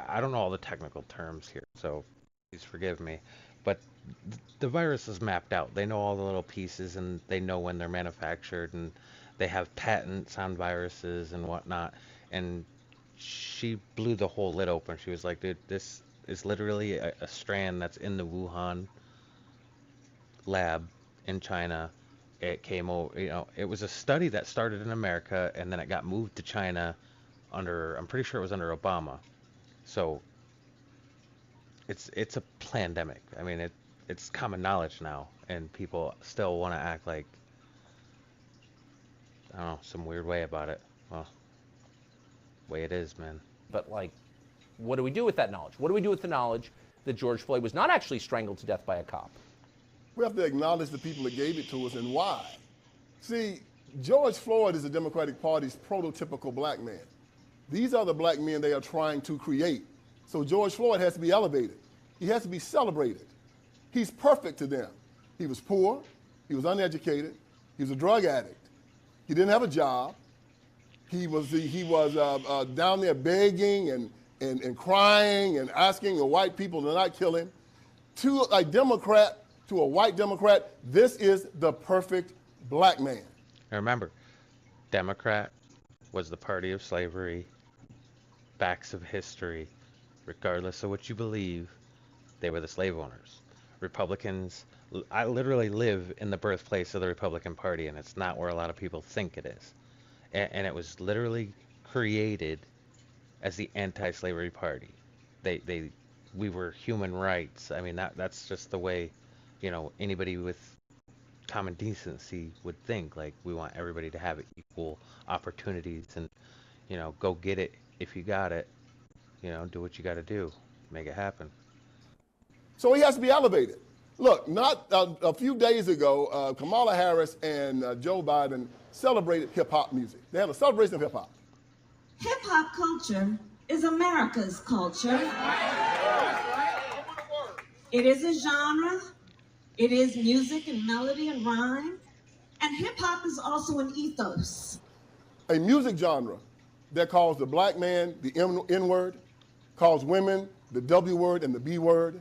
I don't know all the technical terms here, so please forgive me, but the virus is mapped out. They know all the little pieces and they know when they're manufactured, and they have patents on viruses and whatnot. And she blew the whole lid open. She was like, dude, this is literally a strand that's in the Wuhan lab in China, it came over, it was a study that started in America and then it got moved to China I'm pretty sure it was under Obama. So it's a pandemic. I mean, it's common knowledge now, and people still want to act like, I don't know, some weird way about it. Well, way it is, man. But like, what do we do with that knowledge? What do we do with the knowledge that George Floyd was not actually strangled to death by a cop? We have to acknowledge the people that gave it to us and why. See, George Floyd is the Democratic Party's prototypical black man. These are the black men they are trying to create. So George Floyd has to be elevated. He has to be celebrated. He's perfect to them. He was poor. He was uneducated. He was a drug addict. He didn't have a job. He was down there begging and crying and asking the white people to not kill him. To a Democrat, to a white Democrat, this is the perfect black man. And remember, Democrat was the party of slavery, facts of history. Regardless of what you believe, they were the slave owners. Republicans, I literally live in the birthplace of the Republican Party, and it's not where a lot of people think it is. And it was literally created as the anti-slavery party. We were human rights. I mean, that's just the way, anybody with common decency would think. Like, we want everybody to have equal opportunities, and go get it if you got it. Do what you got to do, make it happen. So he has to be elevated. Look, not a few days ago, Kamala Harris and Joe Biden celebrated hip-hop music. They had a celebration of hip-hop. Hip-hop culture is America's culture. It is a genre. It is music and melody and rhyme. And hip-hop is also an ethos. A music genre that calls the black man the N-word, calls women the W word and the B word,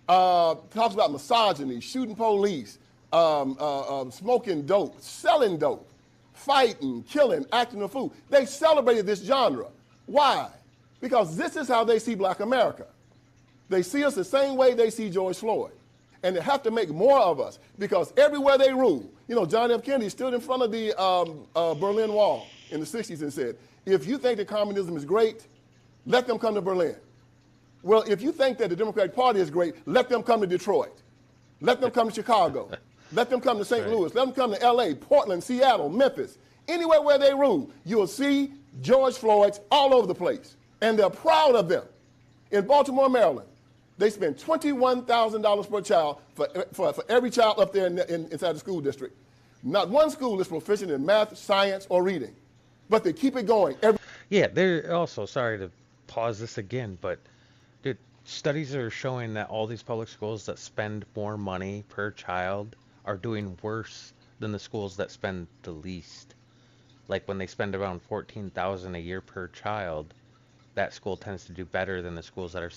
talks about misogyny, shooting police, smoking dope, selling dope, fighting, killing, acting a fool. They celebrated this genre. Why? Because this is how they see black America. They see us the same way they see George Floyd. And they have to make more of us because everywhere they rule, John F. Kennedy stood in front of the Berlin Wall in the 60s and said, if you think that communism is great, let them come to Berlin. Well, if you think that the Democratic Party is great, let them come to Detroit. Let them come to Chicago. Let them come to St. Louis. Let them come to L.A., Portland, Seattle, Memphis. Anywhere where they rule, you'll see George Floyd's all over the place. And they're proud of them. In Baltimore, Maryland, they spend $21,000 per child for every child up there inside the school district. Not one school is proficient in math, science, or reading. But they keep it going. Yeah, they're also, sorry to pause this again, but dude, studies are showing that all these public schools that spend more money per child are doing worse than the schools that spend the least. Like when they spend around $14,000 a year per child, that school tends to do better than the schools that are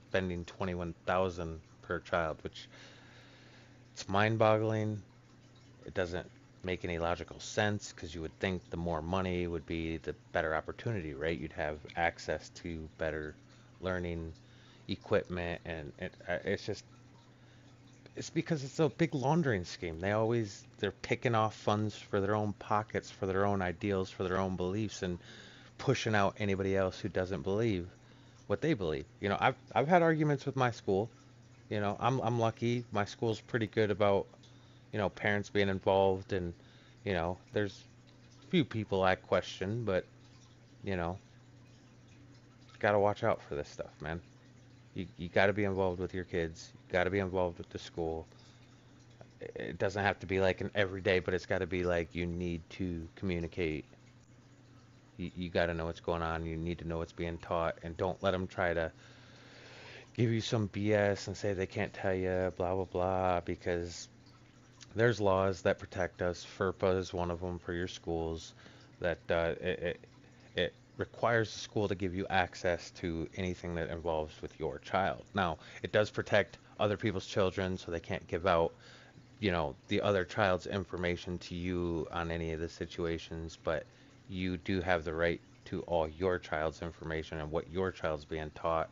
spending $21,000 per child, which it's mind-boggling. It doesn't make any logical sense because you would think the more money would be the better opportunity, right? You'd have access to better learning equipment, and it's because it's a big laundering scheme. They're picking off funds for their own pockets, for their own ideals, for their own beliefs, and pushing out anybody else who doesn't believe what they believe. I've had arguments with my school. I'm lucky. My school's pretty good about parents being involved, and there's a few people I question, but gotta watch out for this stuff, man. You gotta be involved with your kids. You gotta be involved with the school. It doesn't have to be like an everyday, but it's gotta be like you need to communicate. You gotta know what's going on. You need to know what's being taught, and don't let them try to give you some BS and say they can't tell you, blah, blah, blah, because there's laws that protect us. FERPA is one of them for your schools, that it requires the school to give you access to anything that involves with your child. Now, it does protect other people's children, so they can't give out, the other child's information to you on any of the situations, but you do have the right to all your child's information and what your child's being taught.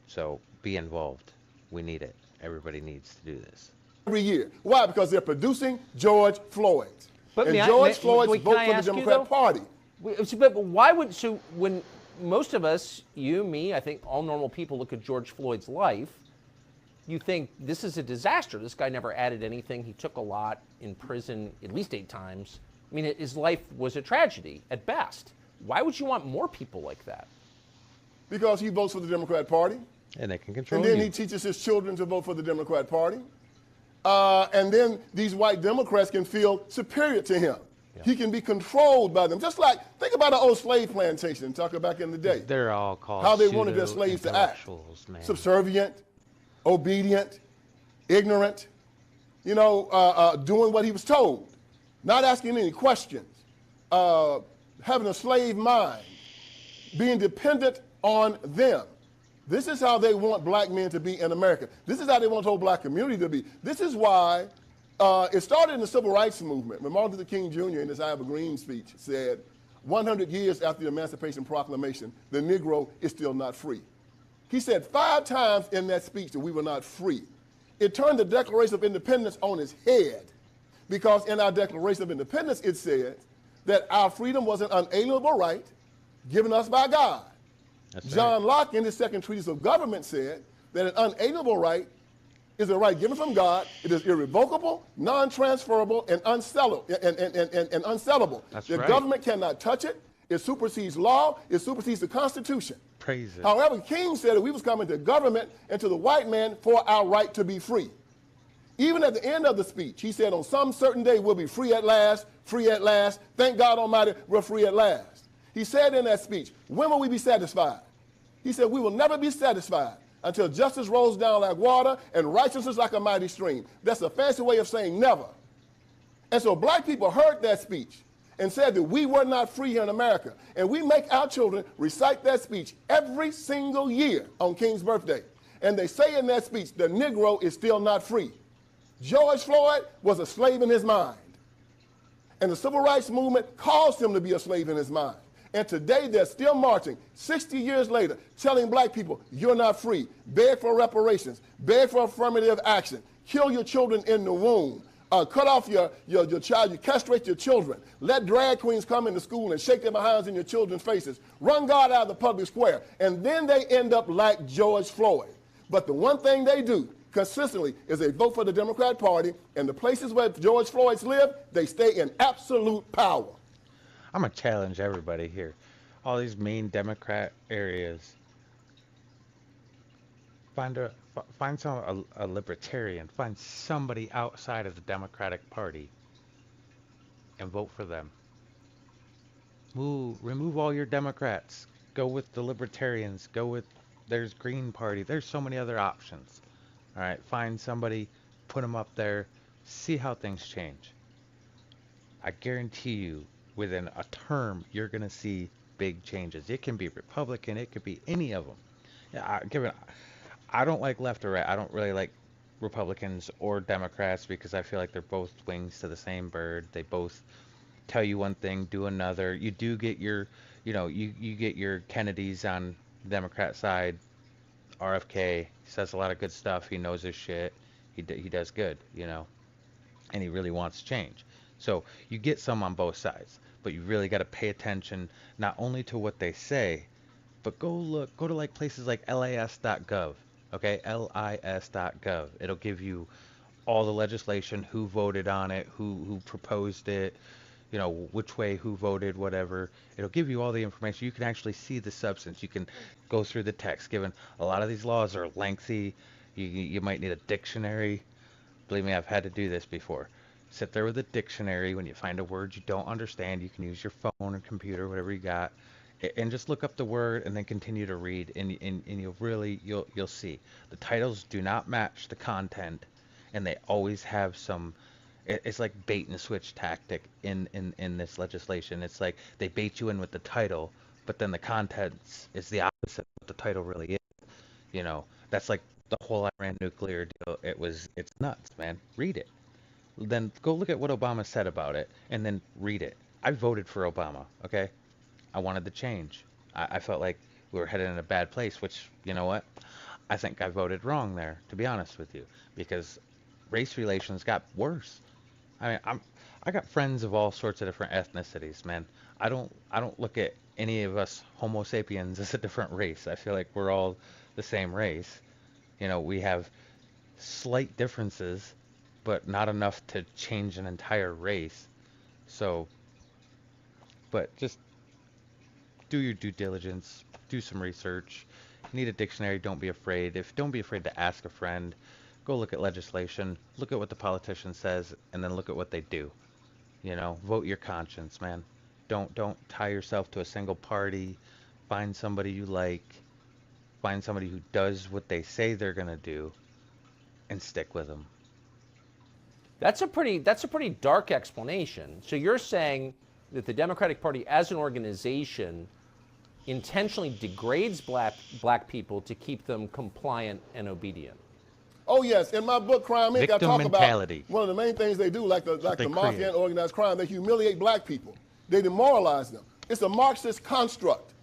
So be involved. We need it. Everybody needs to do this. every year. Why? Because they're producing George Floyd. But and George Floyd's wait, vote can I for the ask you, Democrat though? Party. But why would, so when most of us, you, me, I think all normal people look at George Floyd's life, you think this is a disaster. This guy never added anything. He took a lot in prison at least 8 times. I mean, his life was a tragedy at best. Why would you want more people like that? Because he votes for the Democrat Party. And they can control And then you. he teaches his children to vote for the Democrat Party. And then these white Democrats can feel superior to him. Yeah. He can be controlled by them. Just like, think about an old slave plantation, talk about back in the day. They're all called how they wanted their slaves to act. Man. Subservient, obedient, ignorant, doing what he was told, not asking any questions, having a slave mind, being dependent on them. This is how they want black men to be in America. This is how they want the whole black community to be. This is why it started in the civil rights movement. When Martin Luther King Jr. in his I Have a Dream speech said, 100 years after the Emancipation Proclamation, the Negro is still not free. He said 5 times in that speech that we were not free. It turned the Declaration of Independence on its head, because in our Declaration of Independence it said that our freedom was an unalienable right given us by God. That's John Locke, in his second treatise of government, said that an unalienable right is a right given from God. It is irrevocable, non-transferable, and unsellable. The government cannot touch it. It supersedes law. It supersedes the Constitution. Praise it. However, King said that we was coming to government and to the white man for our right to be free. Even at the end of the speech, he said, on some certain day we'll be free at last, free at last. Thank God Almighty, we're free at last. He said in that speech, when will we be satisfied? He said, we will never be satisfied until justice rolls down like water and righteousness like a mighty stream. That's a fancy way of saying never. And so black people heard that speech and said that we were not free here in America. And we make our children recite that speech every single year on King's birthday. And they say in that speech, the Negro is still not free. George Floyd was a slave in his mind. And the civil rights movement caused him to be a slave in his mind. And today they're still marching, 60 years later, telling black people, you're not free. Beg for reparations. Beg for affirmative action. Kill your children in the womb. Cut off your child. You castrate your children. Let drag queens come into school and shake their behinds in your children's faces. Run God out of the public square. And then they end up like George Floyd. But the one thing they do consistently is they vote for the Democrat Party, and the places where George Floyd's live, they stay in absolute power. I'm going to challenge everybody here. All these main Democrat areas. Find a libertarian. Find somebody outside of the Democratic Party and vote for them. Remove all your Democrats. Go with the libertarians. There's Green Party. There's so many other options. All right, find somebody, put them up there, see how things change. I guarantee you, within a term, you're going to see big changes. It can be Republican. It could be any of them. Yeah, I don't like left or right. I don't really like Republicans or Democrats because I feel like they're both wings to the same bird. They both tell you one thing, do another. You do get your, you get your Kennedys on the Democrat side. RFK says a lot of good stuff. He knows his shit. He does good, and he really wants change. So you get some on both sides, but you really got to pay attention not only to what they say, but go to like places like lis.gov, okay? lis.gov. It'll give you all the legislation, who voted on it, who proposed it, which way, who voted, whatever. It'll give you all the information. You can actually see the substance. You can go through the text, given a lot of these laws are lengthy. You might need a dictionary. Believe me, I've had to do this before. Sit there with a dictionary. When you find a word you don't understand, you can use your phone or computer, whatever you got, and just look up the word and then continue to read, and you'll see. The titles do not match the content, and they always have some. It's like bait and switch tactic in this legislation. It's like they bait you in with the title, but then the contents is the opposite of what the title really is. That's like the whole Iran nuclear deal. It's nuts, man. Read it. Then go look at what Obama said about it, and then read it. I voted for Obama, okay? I wanted the change. I felt like we were headed in a bad place, which, you know what? I think I voted wrong there, to be honest with you, because race relations got worse. I mean, I got friends of all sorts of different ethnicities, man. I don't look at any of us Homo sapiens as a different race. I feel like we're all the same race. You know, we have slight differences, but not enough to change an entire race. So, but just do your due diligence, do some research. You need a dictionary, don't be afraid. Don't be afraid to ask a friend. Go look at legislation, look at what the politician says, and then look at what they do. You know, vote your conscience, man. Don't tie yourself to a single party. Find somebody you like. Find somebody who does what they say they're gonna do, and stick with them. That's a pretty dark explanation. So you're saying that the Democratic Party as an organization intentionally degrades black people to keep them compliant and obedient. Oh yes, in my book Crime Inc. I Victim talk mentality. about one of the main things they do, like the they mafia create. and organized crime. They humiliate black people. They demoralize them. It's a Marxist construct.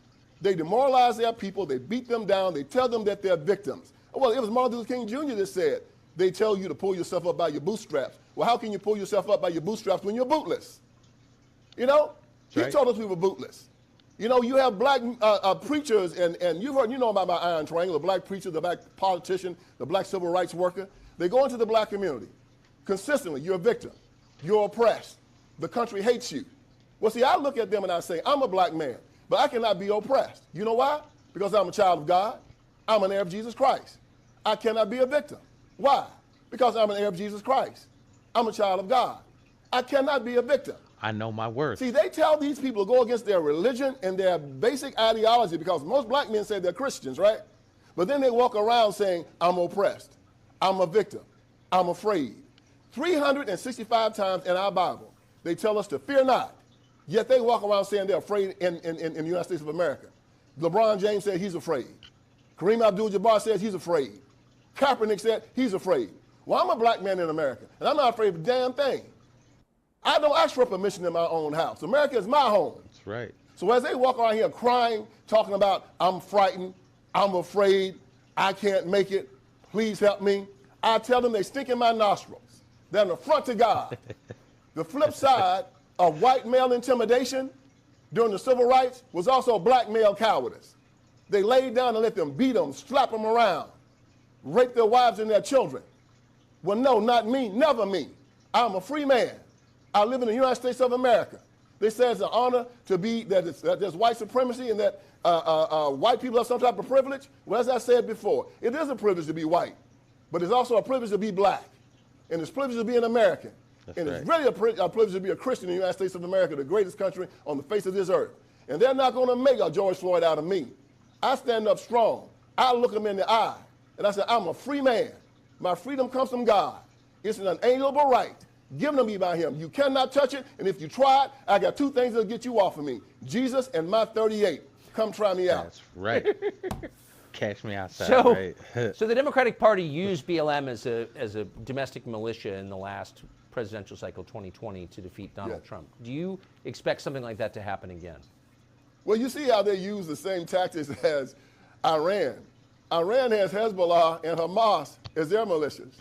They demoralize their people. They beat them down. They tell them that they're victims. Well, it was Martin Luther King Jr. that said, they tell you to pull yourself up by your bootstraps. Well, how can you pull yourself up by your bootstraps when you're bootless? You know, he Right. told us we were bootless. You know, you have black preachers, and you've heard, you know about my iron triangle, the black preacher, the black politician, the black civil rights worker. They go into the black community. Consistently, you're a victim. You're oppressed. The country hates you. Well, see, I look at them and I say, I'm a black man, but I cannot be oppressed. You know why? Because I'm a child of God. I'm an heir of Jesus Christ. I cannot be a victim. Why? Because I'm an heir of Jesus Christ. I'm a child of God. I cannot be a victim. I know my worth. See, they tell these people to go against their religion and their basic ideology, because most black men say they're Christians, right? But then they walk around saying, I'm oppressed. I'm a victim. I'm afraid. 365 times in our Bible, they tell us to fear not. Yet they walk around saying they're afraid in the United States of America. LeBron James said he's afraid. Kareem Abdul-Jabbar says he's afraid. Kaepernick said he's afraid. Well, I'm a black man in America, and I'm not afraid of a damn thing. I don't ask for permission in my own house. America is my home. That's right. So as they walk around here crying, talking about, I'm frightened, I'm afraid, I can't make it, please help me, I tell them they stink in my nostrils. They're an affront to God. The flip side of white male intimidation during the civil rights was also black male cowardice. They laid down and let them beat them, slap them around, rape their wives and their children. Well, no, not me, never me. I'm a free man. I live in the United States of America. They say it's an honor to be, that there's white supremacy and that white people have some type of privilege. Well, as I said before, it is a privilege to be white, but it's also a privilege to be black. And it's a privilege to be an American. And it's really a privilege to be a Christian in the United States of America, the greatest country on the face of this earth. And they're not going to make a George Floyd out of me. I stand up strong. I look them in the eye, and I say, I'm a free man. My freedom comes from God. It's an unalienable right given to me by him. You cannot touch it, and if you try it, I got two things that'll get you off of me. Jesus and my 38. Come try me out. That's right. Catch me outside, So, right? so the Democratic Party used BLM as a domestic militia in the last presidential cycle, 2020, to defeat Donald Trump. Do you expect something like that to happen again? Well, you see how they use the same tactics as Iran. Iran has Hezbollah and Hamas as their militias.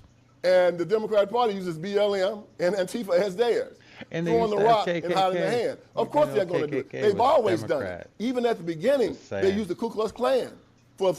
And the Democratic Party uses BLM and Antifa as theirs. And they throwing the use rock KKK. and hiding their hand. Of course they're going to do it. KKK They've was always done it. Democrat. Even at the beginning, they used the Ku Klux Klan for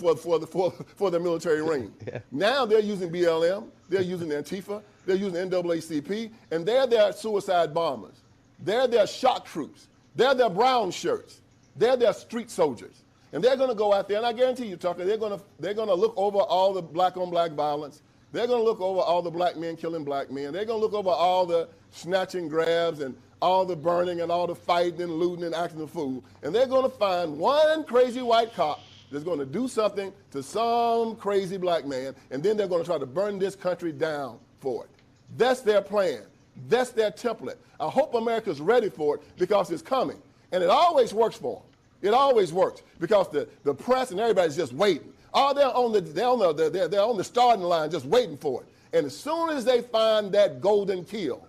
their military reign. Now they're using BLM, they're using Antifa, they're using NAACP, and they're their suicide bombers. They're their shock troops. They're their brown shirts. They're their street soldiers. And they're going to go out there, and I guarantee you, Tucker, they're going to look over all the black-on-black violence. They're going to look over all the black men killing black men. They're going to look over all the snatching grabs and all the burning and all the fighting and looting and acting a fool. And they're going to find one crazy white cop that's going to do something to some crazy black man, and then they're going to try to burn this country down for it. That's their plan. That's their template. I hope America's ready for it because it's coming. And it always works for them. It always works because the press and everybody's just waiting. Oh, they're on the starting line just waiting for it. And as soon as they find that golden kill,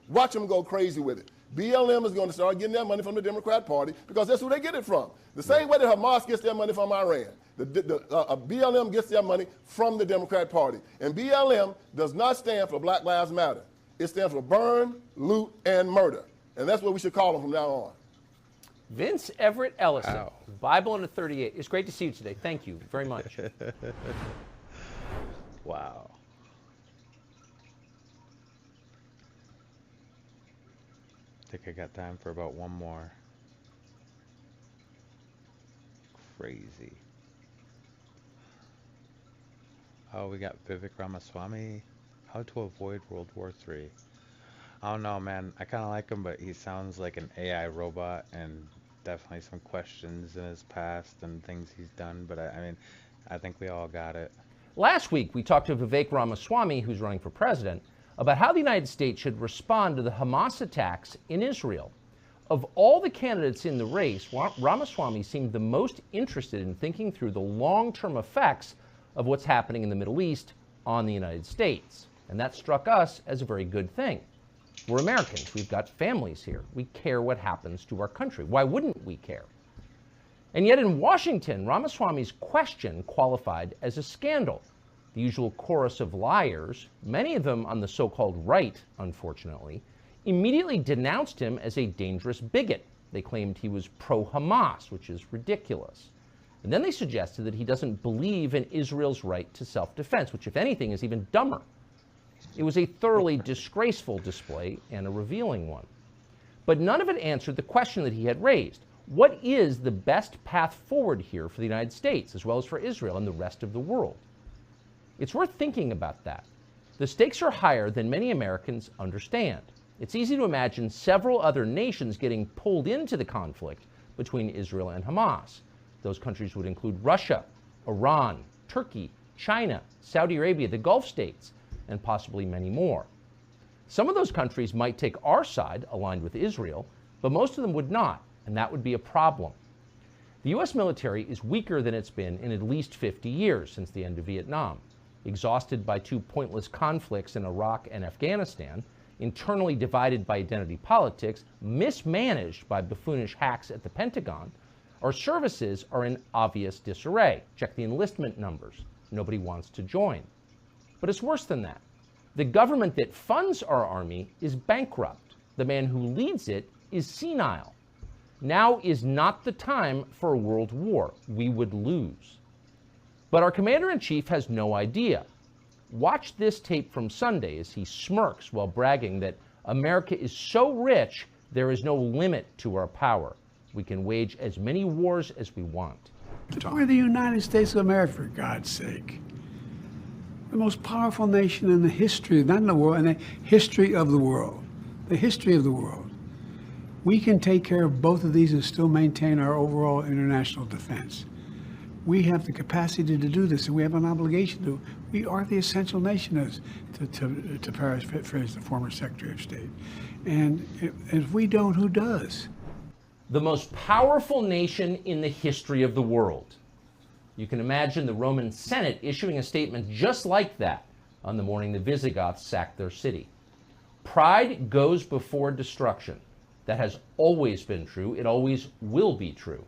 watch them go crazy with it. BLM is going to start getting their money from the Democrat Party because that's who they get it from. The same way that Hamas gets their money from Iran. BLM gets their money from the Democrat Party. And BLM does not stand for Black Lives Matter. It stands for burn, loot, and murder. And that's what we should call them from now on. Vince Everett Ellison, Wow. Bible in a 38. It's great to see you today. Thank you very much. Wow. I think I got time for about one more. Crazy. Oh, we got Vivek Ramaswamy. How to avoid World War III. I don't know, man. I kind of like him, but he sounds like an AI robot, and definitely some questions in his past and things he's done. But I mean, I think we all got it. Last week, we talked to Vivek Ramaswamy, who's running for president, about how the United States should respond to the Hamas attacks in Israel. Of all the candidates in the race, Ramaswamy seemed the most interested in thinking through the long-term effects of what's happening in the Middle East on the United States. And that struck us as a very good thing. We're Americans. We've got families here. We care what happens to our country. Why wouldn't we care? And yet in Washington, Ramaswamy's question qualified as a scandal. The usual chorus of liars, many of them on the so-called right, unfortunately, immediately denounced him as a dangerous bigot. They claimed he was pro-Hamas, which is ridiculous. And then they suggested that he doesn't believe in Israel's right to self-defense, which, if anything, is even dumber. It was a thoroughly disgraceful display and a revealing one. But none of it answered the question that he had raised. What is the best path forward here for the United States, as well as for Israel and the rest of the world? It's worth thinking about that. The stakes are higher than many Americans understand. It's easy to imagine several other nations getting pulled into the conflict between Israel and Hamas. Those countries would include Russia, Iran, Turkey, China, Saudi Arabia, the Gulf states, and possibly many more. Some of those countries might take our side, aligned with Israel, but most of them would not, and that would be a problem. The U.S. military is weaker than it's been in at least 50 years since the end of Vietnam. Exhausted by two pointless conflicts in Iraq and Afghanistan, internally divided by identity politics, mismanaged by buffoonish hacks at the Pentagon, our services are in obvious disarray. Check the enlistment numbers. Nobody wants to join. But it's worse than that. The government that funds our army is bankrupt. The man who leads it is senile. Now is not the time for a world war. We would lose. But our commander-in-chief has no idea. Watch this tape from Sunday as he smirks while bragging that America is so rich, there is no limit to our power. We can wage as many wars as we want. We're the United States of America, for God's sake. The most powerful nation in the history, not in the world, in the history of the world. The history of the world. We can take care of both of these and still maintain our overall international defense. We have the capacity to do this, and we have an obligation to. We are the essential nation, as to paraphrase the former Secretary of State. And if we don't, who does? The most powerful nation in the history of the world. You can imagine the Roman Senate issuing a statement just like that on the morning the Visigoths sacked their city. Pride goes before destruction. That has always been true. It always will be true.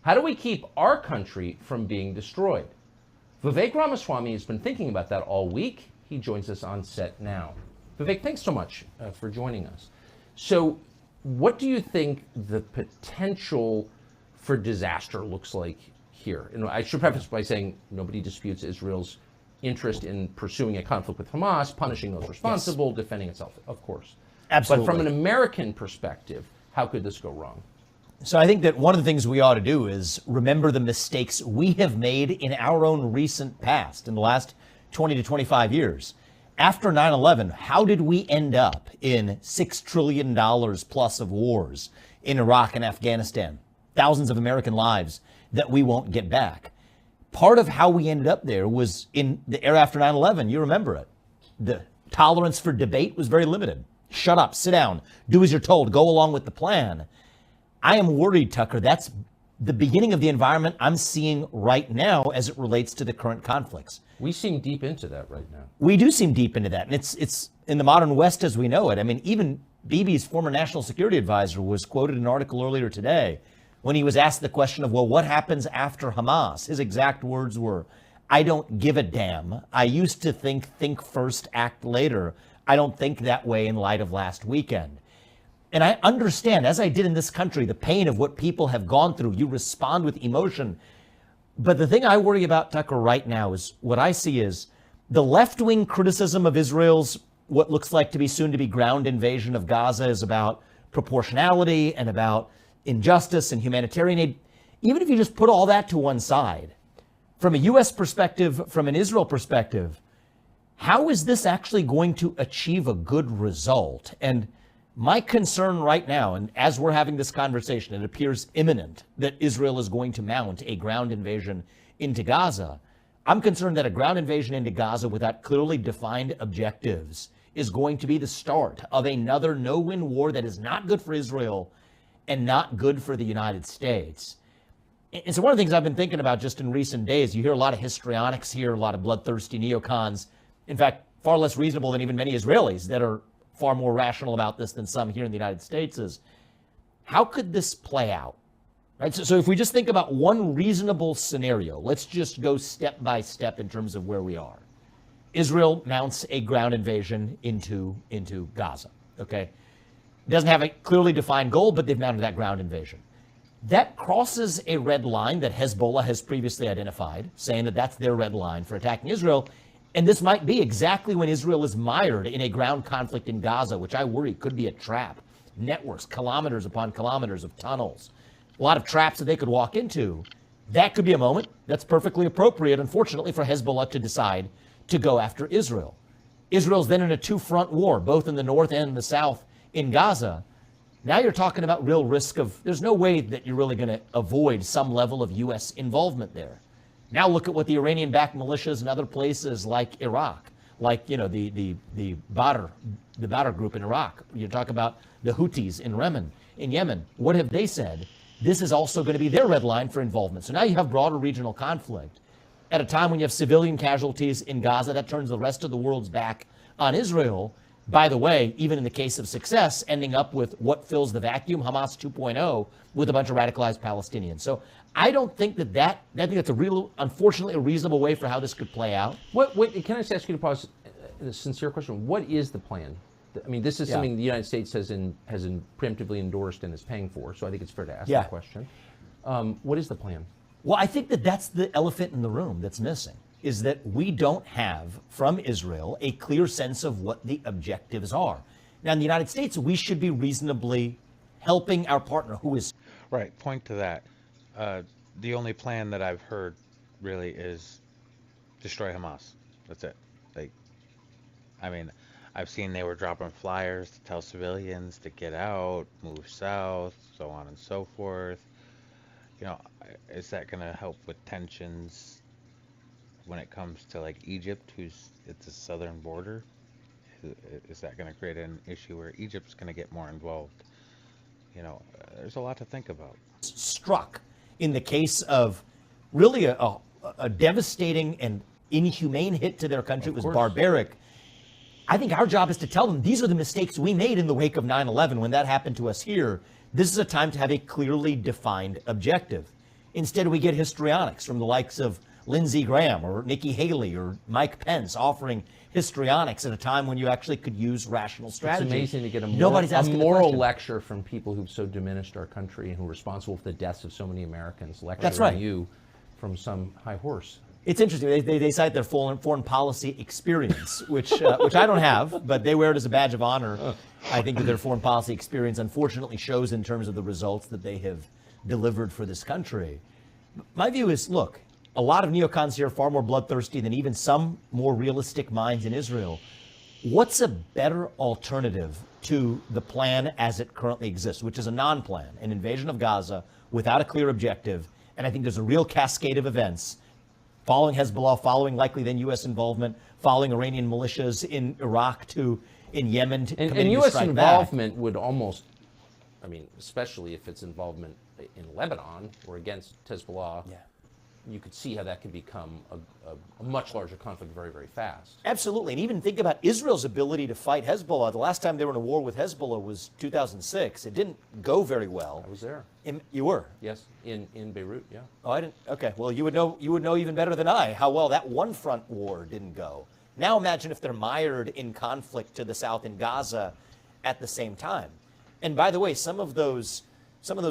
How do we keep our country from being destroyed? Vivek Ramaswamy has been thinking about that all week. He joins us on set now. Vivek, thanks so much for joining us. So, what do you think the potential for disaster looks like here? And I should preface by saying nobody disputes Israel's interest in pursuing a conflict with Hamas, punishing those responsible, yes, defending itself, of course. Absolutely. But from an American perspective, how could this go wrong? So I think that one of the things we ought to do is remember the mistakes we have made in our own recent past, in the last 20 to 25 years. After 9/11, how did we end up in $6 trillion plus of wars in Iraq and Afghanistan? Thousands of American lives that we won't get back. Part of how we ended up there was in the era after 9/11. You remember it. The tolerance for debate was very limited. Shut up, sit down, do as you're told, go along with the plan. I am worried, Tucker, that's the beginning of the environment I'm seeing right now as it relates to the current conflicts. We seem deep into that right now. We do seem deep into that. And it's in the modern West as we know it. I mean, even Bibi's former national security advisor was quoted in an article earlier today when he was asked the question of, well, what happens after Hamas? His exact words were, I don't give a damn. I used to think first, act later. I don't think that way in light of last weekend. And I understand, as I did in this country, the pain of what people have gone through. You respond with emotion. But the thing I worry about, Tucker, right now is what I see is the left-wing criticism of Israel's what looks like to be soon to be ground invasion of Gaza is about proportionality and about injustice and humanitarian aid. Even if you just put all that to one side, from a U.S. perspective, from an Israel perspective, how is this actually going to achieve a good result? And my concern right now, and as we're having this conversation, it appears imminent that Israel is going to mount a ground invasion into Gaza. I'm concerned that a ground invasion into Gaza without clearly defined objectives is going to be the start of another no-win war that is not good for Israel and not good for the United States. And so one of the things I've been thinking about just in recent days, you hear a lot of histrionics here, a lot of bloodthirsty neocons, in fact, far less reasonable than even many Israelis that are far more rational about this than some here in the United States, is how could this play out? Right? So if we just think about one reasonable scenario, let's just go step by step in terms of where we are. Israel mounts a ground invasion into Gaza, okay? Doesn't have a clearly defined goal, but they've mounted that ground invasion. That crosses a red line that Hezbollah has previously identified, saying that that's their red line for attacking Israel. And this might be exactly when Israel is mired in a ground conflict in Gaza, which I worry could be a trap. Networks, kilometers upon kilometers of tunnels, a lot of traps that they could walk into. That could be a moment that's perfectly appropriate, unfortunately, for Hezbollah to decide to go after Israel. Israel's then in a two-front war, both in the north and the south in Gaza. Now you're talking about real risk of, there's no way that you're really going to avoid some level of U.S. involvement there. Now look at what the Iranian-backed militias in other places like Iraq, like, you know, the Badr group in Iraq. You talk about the Houthis in Yemen. What have they said? This is also going to be their red line for involvement. So now you have broader regional conflict. At a time when you have civilian casualties in Gaza, that turns the rest of the world's back on Israel. By the way, even in the case of success, ending up with what fills the vacuum, Hamas 2.0, with a bunch of radicalized Palestinians. So I don't think I think that's unfortunately, a reasonable way for how this could play out. Can I just ask you to pause a sincere question? What is the plan? I mean, this is something the United States has preemptively endorsed and is paying for, so I think it's fair to ask that question. What is the plan? Well, I think that's the elephant in the room that's missing, is that we don't have, from Israel, a clear sense of what the objectives are. Now, in the United States, we should be reasonably helping our partner who is... Right, point to that. The only plan that I've heard, really, is destroy Hamas. That's it. I mean, I've seen they were dropping flyers to tell civilians to get out, move south, so on and so forth. You know, is that going to help with tensions when it comes to like Egypt, it's a southern border? Is that going to create an issue where Egypt's going to get more involved? You know, there's a lot to think about. Struck in the case of really a devastating and inhumane hit to their country. It was barbaric. I think our job is to tell them these are the mistakes we made in the wake of 9/11 when that happened to us here. This is a time to have a clearly defined objective. Instead, we get histrionics from the likes of Lindsey Graham or Nikki Haley or Mike Pence offering histrionics at a time when you actually could use rational strategy. It's amazing to get a moral lecture from people who've so diminished our country and who are responsible for the deaths of so many Americans. Lecturing you from some high horse. It's interesting. They cite their foreign policy experience, which I don't have, but they wear it as a badge of honor. I think that their foreign policy experience unfortunately shows in terms of the results that they have delivered for this country. My view is, look, a lot of neocons here are far more bloodthirsty than even some more realistic minds in Israel. What's a better alternative to the plan as it currently exists, which is a non-plan, an invasion of Gaza without a clear objective? And I think there's a real cascade of events following Hezbollah, following likely then U.S. involvement, following Iranian militias in Iraq in Yemen. And U.S. involvement would almost, I mean, especially if it's involvement in Lebanon or against Hezbollah. Yeah. you could see how that could become a much larger conflict very, very fast. Absolutely. And even think about Israel's ability to fight Hezbollah. The last time they were in a war with Hezbollah was 2006. It didn't go very well. I was there. You were? Yes, in Beirut, yeah. Oh, I didn't. Okay. Well, you would know even better than I how well that one front war didn't go. Now imagine if they're mired in conflict to the south in Gaza at the same time. And by the way, some of those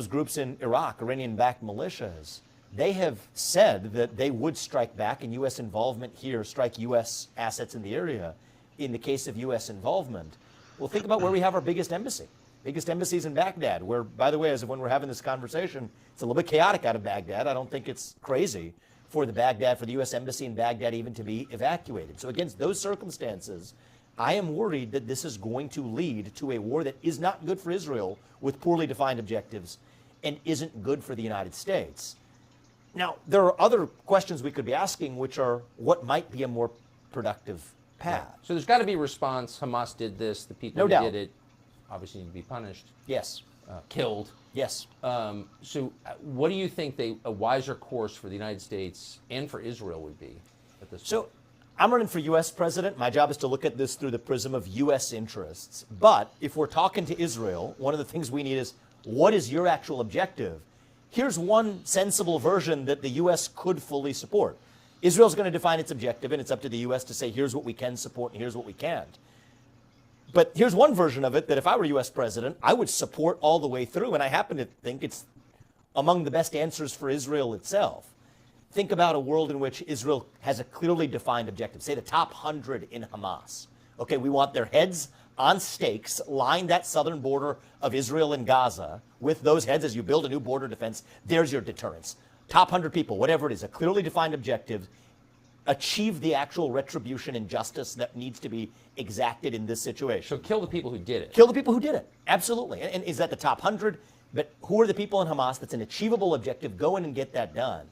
groups in Iraq, Iranian-backed militias, they have said that they would strike back, and U.S. involvement here, strike U.S. assets in the area in the case of U.S. involvement. Well, think about where we have our biggest embassy. Biggest embassy is in Baghdad, where, by the way, as of when we're having this conversation, it's a little bit chaotic out of Baghdad. I don't think it's crazy for the U.S. embassy in Baghdad even to be evacuated. So against those circumstances, I am worried that this is going to lead to a war that is not good for Israel with poorly defined objectives and isn't good for the United States. Now, there are other questions we could be asking, which are what might be a more productive path. Right. So there's got to be a response. Hamas did this. The people who did it obviously need to be punished. Yes. Killed. Yes. So what do you think a wiser course for the United States and for Israel would be at this point? So I'm running for U.S. president. My job is to look at this through the prism of U.S. interests. But if we're talking to Israel, one of the things we need is, what is your actual objective? Here's one sensible version that the U.S. could fully support. Israel's going to define its objective, and it's up to the U.S. to say, here's what we can support and here's what we can't. But here's one version of it that if I were U.S. president, I would support all the way through, and I happen to think it's among the best answers for Israel itself. Think about a world in which Israel has a clearly defined objective, say the top 100 in Hamas. Okay, we want their heads on stakes, line that southern border of Israel and Gaza. With those heads, as you build a new border defense, there's your deterrence. Top 100 people, whatever it is, a clearly defined objective, achieve the actual retribution and justice that needs to be exacted in this situation. So kill the people who did it. Kill the people who did it, absolutely. And is that the top 100? But who are the people in Hamas? That's an achievable objective. Go in and get that done.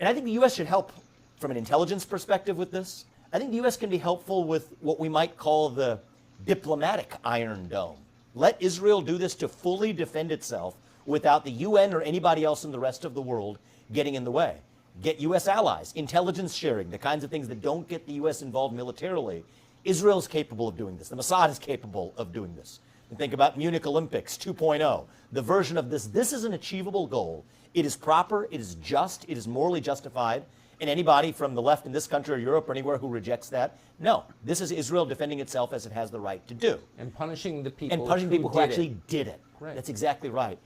And I think the U.S. should help from an intelligence perspective with this. I think the U.S. can be helpful with what we might call the diplomatic Iron Dome. Let Israel do this to fully defend itself without the UN or anybody else in the rest of the world getting in the way. Get U.S. allies, intelligence sharing, the kinds of things that don't get the U.S. involved militarily. Israel's capable of doing this. The Mossad is capable of doing this. And think about Munich Olympics 2.0, the version of this. This is an achievable goal. It is proper, it is just, it is morally justified. And anybody from the left in this country or Europe or anywhere who rejects that, no, this is Israel defending itself as it has the right to do. And punishing the people who actually did it. Right. That's exactly right.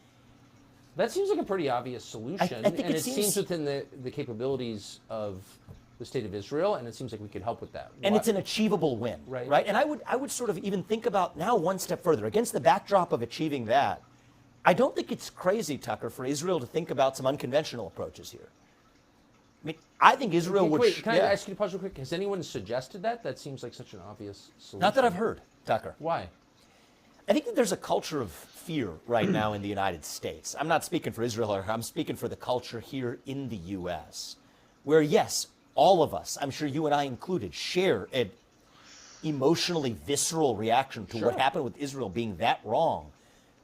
That seems like a pretty obvious solution. I think and it seems within the capabilities of the state of Israel, and it seems like we could help with that. And it's an achievable win, right? And I would sort of even think about now one step further. Against the backdrop of achieving that, I don't think it's crazy, Tucker, for Israel to think about some unconventional approaches here. I mean, I think Israel would... Wait, can I ask you to pause real quick? Has anyone suggested that? That seems like such an obvious solution. Not that I've heard, Tucker. Why? I think that there's a culture of fear right now in the United States. I'm not speaking for Israel, I'm speaking for the culture here in the U.S., where, yes, all of us, I'm sure you and I included, share an emotionally visceral reaction to what happened with Israel being that wrong.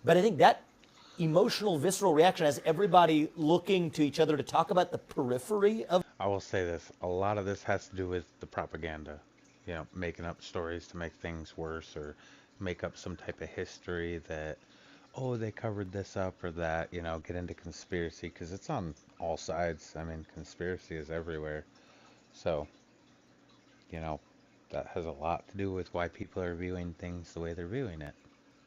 But I think that emotional, visceral reaction has everybody looking to each other to talk about the periphery of... I will say this. A lot of this has to do with the propaganda. You know, making up stories to make things worse or make up some type of history that, oh, they covered this up or that, you know, get into conspiracy because it's on all sides. I mean, conspiracy is everywhere. So, you know, that has a lot to do with why people are viewing things the way they're viewing it.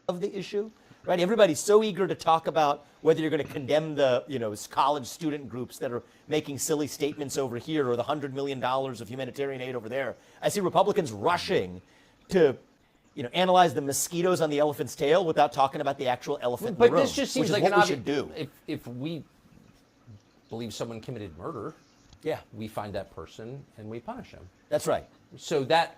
Of the issue, right? Everybody's so eager to talk about whether you're going to condemn the, you know, college student groups that are making silly statements over here or the $100 million of humanitarian aid over there. I see Republicans rushing to, you know, analyze the mosquitoes on the elephant's tail without talking about the actual elephant in the room. But this just seems like what an we should do. If we believe someone committed murder, we find that person and we punish him. That's right. So that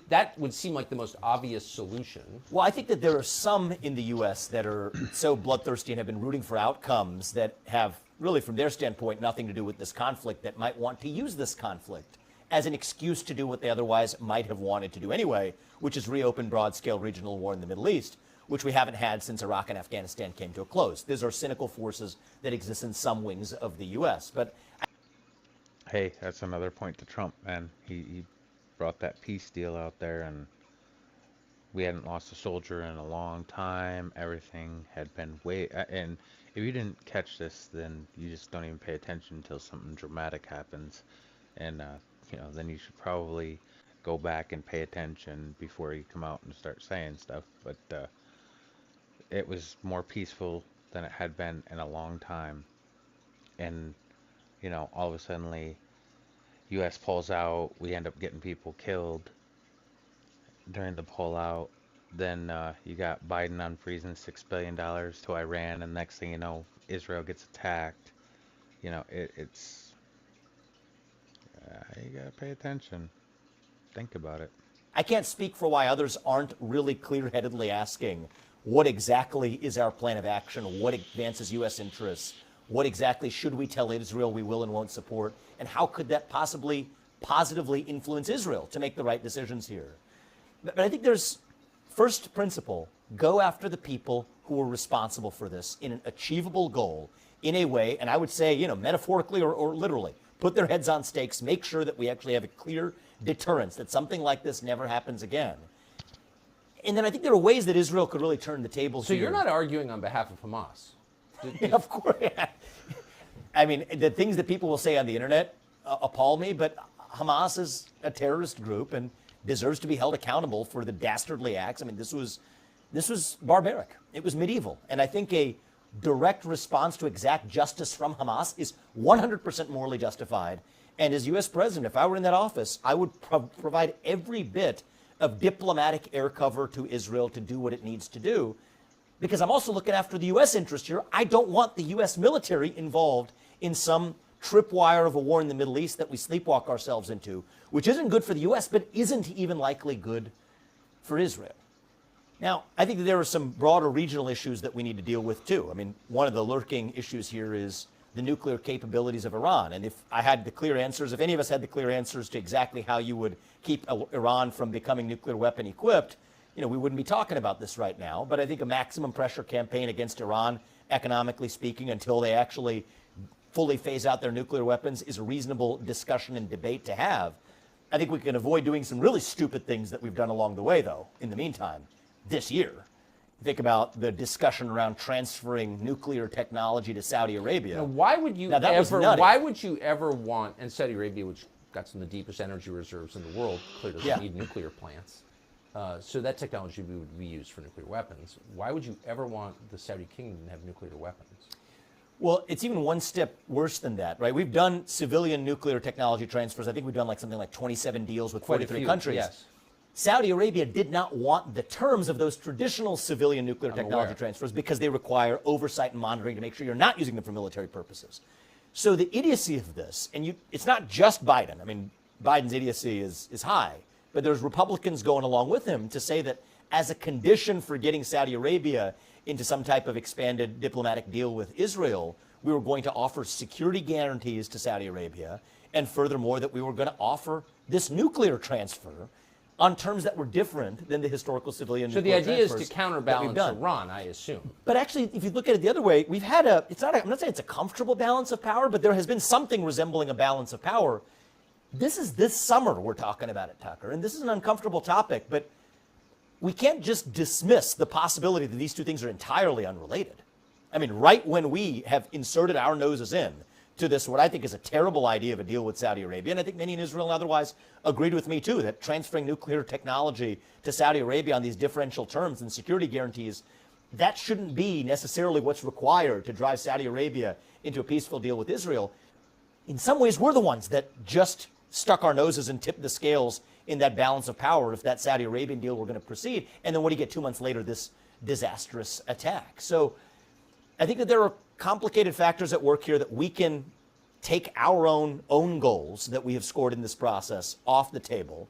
that would seem like the most obvious solution. Well, I think that there are some in the U.S. that are so bloodthirsty and have been rooting for outcomes that have really, from their standpoint, nothing to do with this conflict, that might want to use this conflict as an excuse to do what they otherwise might have wanted to do anyway, which is reopen broad-scale regional war in the Middle East, which we haven't had since Iraq and Afghanistan came to a close. These are cynical forces that exist in some wings of the U.S. But hey, that's another point to Trump, man. He brought that peace deal out there, and we hadn't lost a soldier in a long time. Everything had been and if you didn't catch this, then you just don't even pay attention until something dramatic happens, and then you should probably go back and pay attention before you come out and start saying stuff. But it was more peaceful than it had been in a long time, and all of a sudden, U.S. pulls out. We end up getting people killed during the pullout. Then you got Biden unfreezing $6 billion to Iran, and next thing you know, Israel gets attacked. It's you gotta pay attention. Think about it. I can't speak for why others aren't really clear-headedly asking what exactly is our plan of action, what advances U.S. interests, what exactly should we tell Israel we will and won't support, and how could that possibly positively influence Israel to make the right decisions here. But I think there's first principle, go after the people who are responsible for this in an achievable goal in a way, and I would say, metaphorically or literally, put their heads on stakes, make sure that we actually have a clear deterrence, that something like this never happens again. And then I think there are ways that Israel could really turn the tables So here. you're not arguing on behalf of Hamas? Of course. I mean, the things that people will say on the internet appall me, but Hamas is a terrorist group and deserves to be held accountable for the dastardly acts. I mean, this was barbaric. It was medieval. And I think a direct response to exact justice from Hamas is 100% morally justified. And as U.S. president, if I were in that office, I would provide every bit of diplomatic air cover to Israel to do what it needs to do, because I'm also looking after the U.S. interest here. I don't want the U.S. military involved in some tripwire of a war in the Middle East that we sleepwalk ourselves into, which isn't good for the U.S., but isn't even likely good for Israel. Now, I think that there are some broader regional issues that we need to deal with, too. I mean, one of the lurking issues here is the nuclear capabilities of Iran. And if I had the clear answers, if any of us had the clear answers to exactly how you would keep Iran from becoming nuclear weapon equipped, we wouldn't be talking about this right now. But I think a maximum pressure campaign against Iran, economically speaking, until they actually fully phase out their nuclear weapons is a reasonable discussion and debate to have. I think we can avoid doing some really stupid things that we've done along the way, though, in the meantime, this year. Think about the discussion around transferring nuclear technology to Saudi Arabia. Now, why would you ever want, and Saudi Arabia, which got some of the deepest energy reserves in the world, clearly doesn't need nuclear plants. So that technology would be used for nuclear weapons. Why would you ever want the Saudi kingdom to have nuclear weapons? Well, it's even one step worse than that, right? We've done civilian nuclear technology transfers. I think we've done something like 27 deals with 43 countries. Yes. Saudi Arabia did not want the terms of those traditional civilian nuclear technology transfers because they require oversight and monitoring to make sure you're not using them for military purposes. So the idiocy of this, and it's not just Biden. I mean, Biden's idiocy is high, but there's Republicans going along with him to say that as a condition for getting Saudi Arabia into some type of expanded diplomatic deal with Israel, we were going to offer security guarantees to Saudi Arabia, and furthermore, that we were going to offer this nuclear transfer on terms that were different than the historical civilian nuclear transfers. So the idea is to counterbalance Iran, I assume. But actually, if you look at it the other way, we've had I'm not saying it's a comfortable balance of power, but there has been something resembling a balance of power. This is this summer we're talking about it, Tucker, and this is an uncomfortable topic, but we can't just dismiss the possibility that these two things are entirely unrelated. I mean, right when we have inserted our noses in to this, what I think is a terrible idea of a deal with Saudi Arabia, and I think many in Israel and otherwise agreed with me too, that transferring nuclear technology to Saudi Arabia on these differential terms and security guarantees, that shouldn't be necessarily what's required to drive Saudi Arabia into a peaceful deal with Israel. In some ways, we're the ones that just stuck our noses and tipped the scales in that balance of power if that Saudi Arabian deal were going to proceed. And then what do you get 2 months later? This disastrous attack. So I think that there are complicated factors at work here that we can take our own goals that we have scored in this process off the table.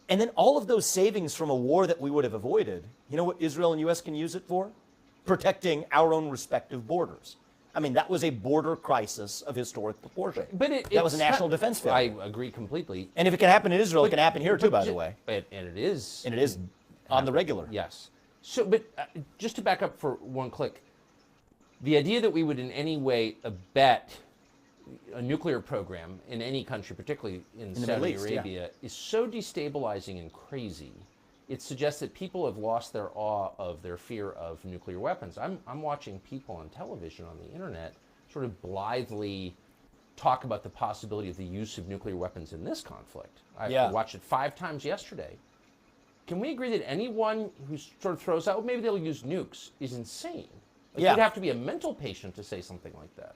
And then all of those savings from a war that we would have avoided, you know what Israel and U.S. can use it for? Protecting our own respective borders. I mean, that was a border crisis of historic proportion. But that was a national defense failure. I agree completely. And if it can happen in Israel, it can happen here too, by the way. And it is. And it is on the regular. Yes. So, but just to back up for one click, the idea that we would in any way abet a nuclear program in any country, particularly in the Saudi Middle East, Arabia, is so destabilizing and crazy. It suggests that people have lost their awe of their fear of nuclear weapons. I'm watching people on television, on the internet, sort of blithely talk about the possibility of the use of nuclear weapons in this conflict. I watched it 5 times yesterday. Can we agree that anyone who sort of throws out, well, maybe they'll use nukes, is insane? Like, you'd have to be a mental patient to say something like that.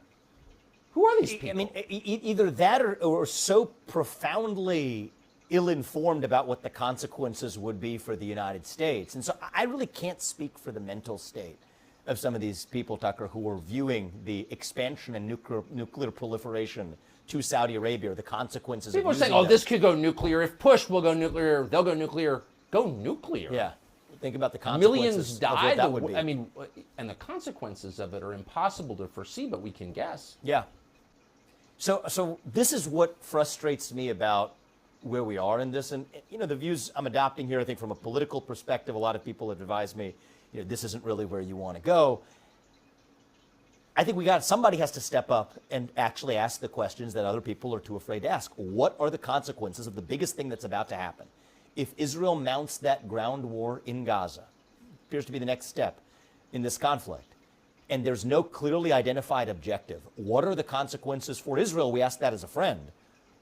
Who are these people? I mean, either that or so profoundly ill-informed about what the consequences would be for the United States. And so I really can't speak for the mental state of some of these people, Tucker, who are viewing the expansion and nuclear proliferation to Saudi Arabia, or the consequences People of are saying, using this could go nuclear. If pushed, we'll go nuclear. They'll go nuclear. Go nuclear. Yeah. Think about the consequences. Millions of died. what that would be. I mean, and the consequences of it are impossible to foresee, but we can guess. Yeah. So this is what frustrates me about where we are in this. And, the views I'm adopting here, I think from a political perspective, a lot of people have advised me, this isn't really where you want to go. I think somebody has to step up and actually ask the questions that other people are too afraid to ask. What are the consequences of the biggest thing that's about to happen? If Israel mounts that ground war in Gaza, appears to be the next step in this conflict, and there's no clearly identified objective, what are the consequences for Israel? We ask that as a friend.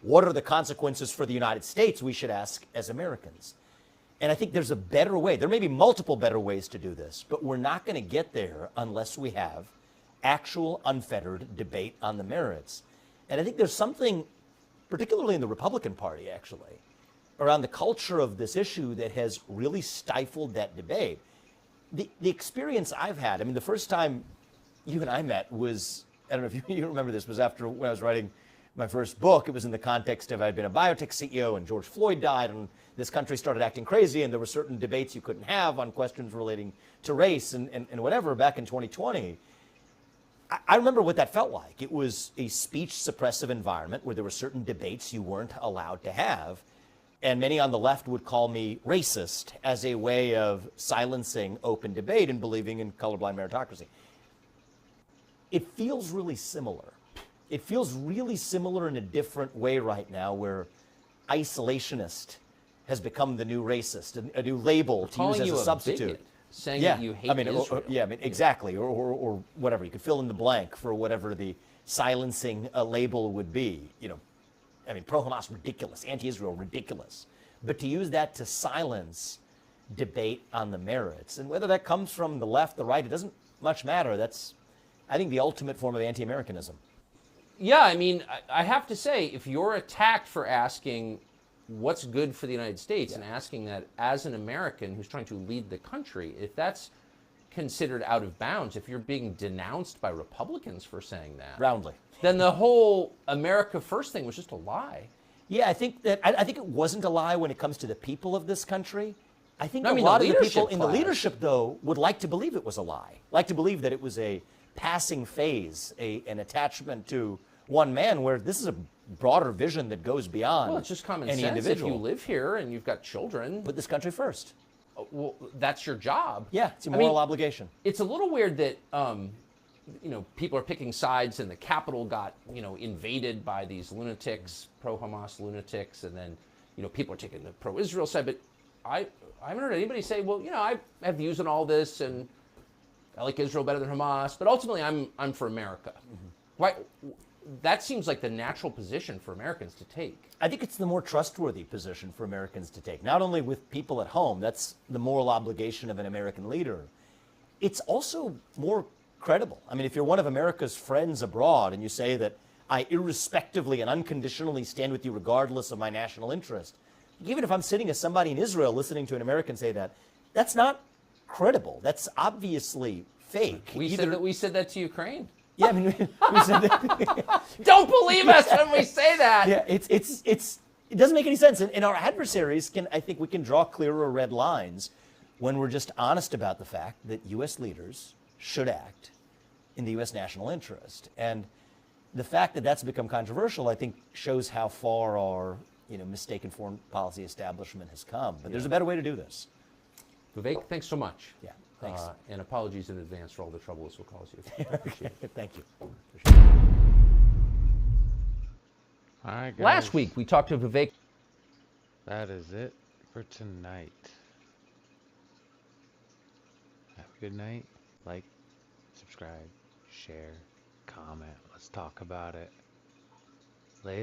What are the consequences for the United States? We should ask as Americans. And I think there's a better way. There may be multiple better ways to do this, but we're not going to get there unless we have actual unfettered debate on the merits. And I think there's something, particularly in the Republican Party, actually, around the culture of this issue that has really stifled that debate. The experience I've had, I mean, the first time you and I met was, I don't know if you remember this, was after when I was writing my first book. It was in the context of I'd been a biotech CEO and George Floyd died and this country started acting crazy and there were certain debates you couldn't have on questions relating to race and whatever back in 2020. I remember what that felt like. It was a speech suppressive environment where there were certain debates you weren't allowed to have. And many on the left would call me racist as a way of silencing open debate and believing in colorblind meritocracy. It feels really similar. It feels really similar in a different way right now, where isolationist has become the new racist, a new label to use as a substitute. Bigot, saying that you hate Israel. Exactly, or whatever. You could fill in the blank for whatever the silencing label would be. Pro-Hamas, ridiculous. Anti-Israel, ridiculous. But to use that to silence debate on the merits, and whether that comes from the left, the right, it doesn't much matter. That's, I think, the ultimate form of anti-Americanism. Yeah, I have to say, if you're attacked for asking what's good for the United States and asking that as an American who's trying to lead the country, if that's considered out of bounds, if you're being denounced by Republicans for saying that, roundly, then the whole America First thing was just a lie. Yeah, I think it wasn't a lie when it comes to the people of this country. I think a lot of the people in the leadership, though, would like to believe it was a lie, like to believe that it was a passing phase, an attachment to one man, where this is a broader vision that goes beyond Well, it's just common any sense. individual. If you live here and you've got children, Put this country first. Well, that's your job. Yeah, it's a moral obligation. It's a little weird that people are picking sides, and the Capitol got invaded by these lunatics, pro-Hamas lunatics, and then people are taking the pro-Israel side. But I haven't heard anybody say, well, I have views on all this, and I like Israel better than Hamas, but ultimately I'm for America. Mm-hmm. Why? That seems like the natural position for Americans to take. I think it's the more trustworthy position for Americans to take, not only with people at home, that's the moral obligation of an American leader. It's also more credible. If you're one of America's friends abroad and you say that I irrespectively and unconditionally stand with you regardless of my national interest, even if I'm sitting as somebody in Israel listening to an American say that, that's not credible. That's obviously fake. We said that to Ukraine. Yeah, we said that. Don't believe us when we say that. Yeah, it doesn't make any sense. And our adversaries I think we can draw clearer red lines when we're just honest about the fact that U.S. leaders should act in the U.S. national interest. And the fact that that's become controversial, I think, shows how far our mistaken foreign policy establishment has come. But there's a better way to do this. Vivek, thanks so much. Yeah. Thanks. And apologies in advance for all the trouble this will cause you. Thank you. All right, guys. Last week, we talked to Vivek. That is it for tonight. Have a good night. Like, subscribe, share, comment. Let's talk about it.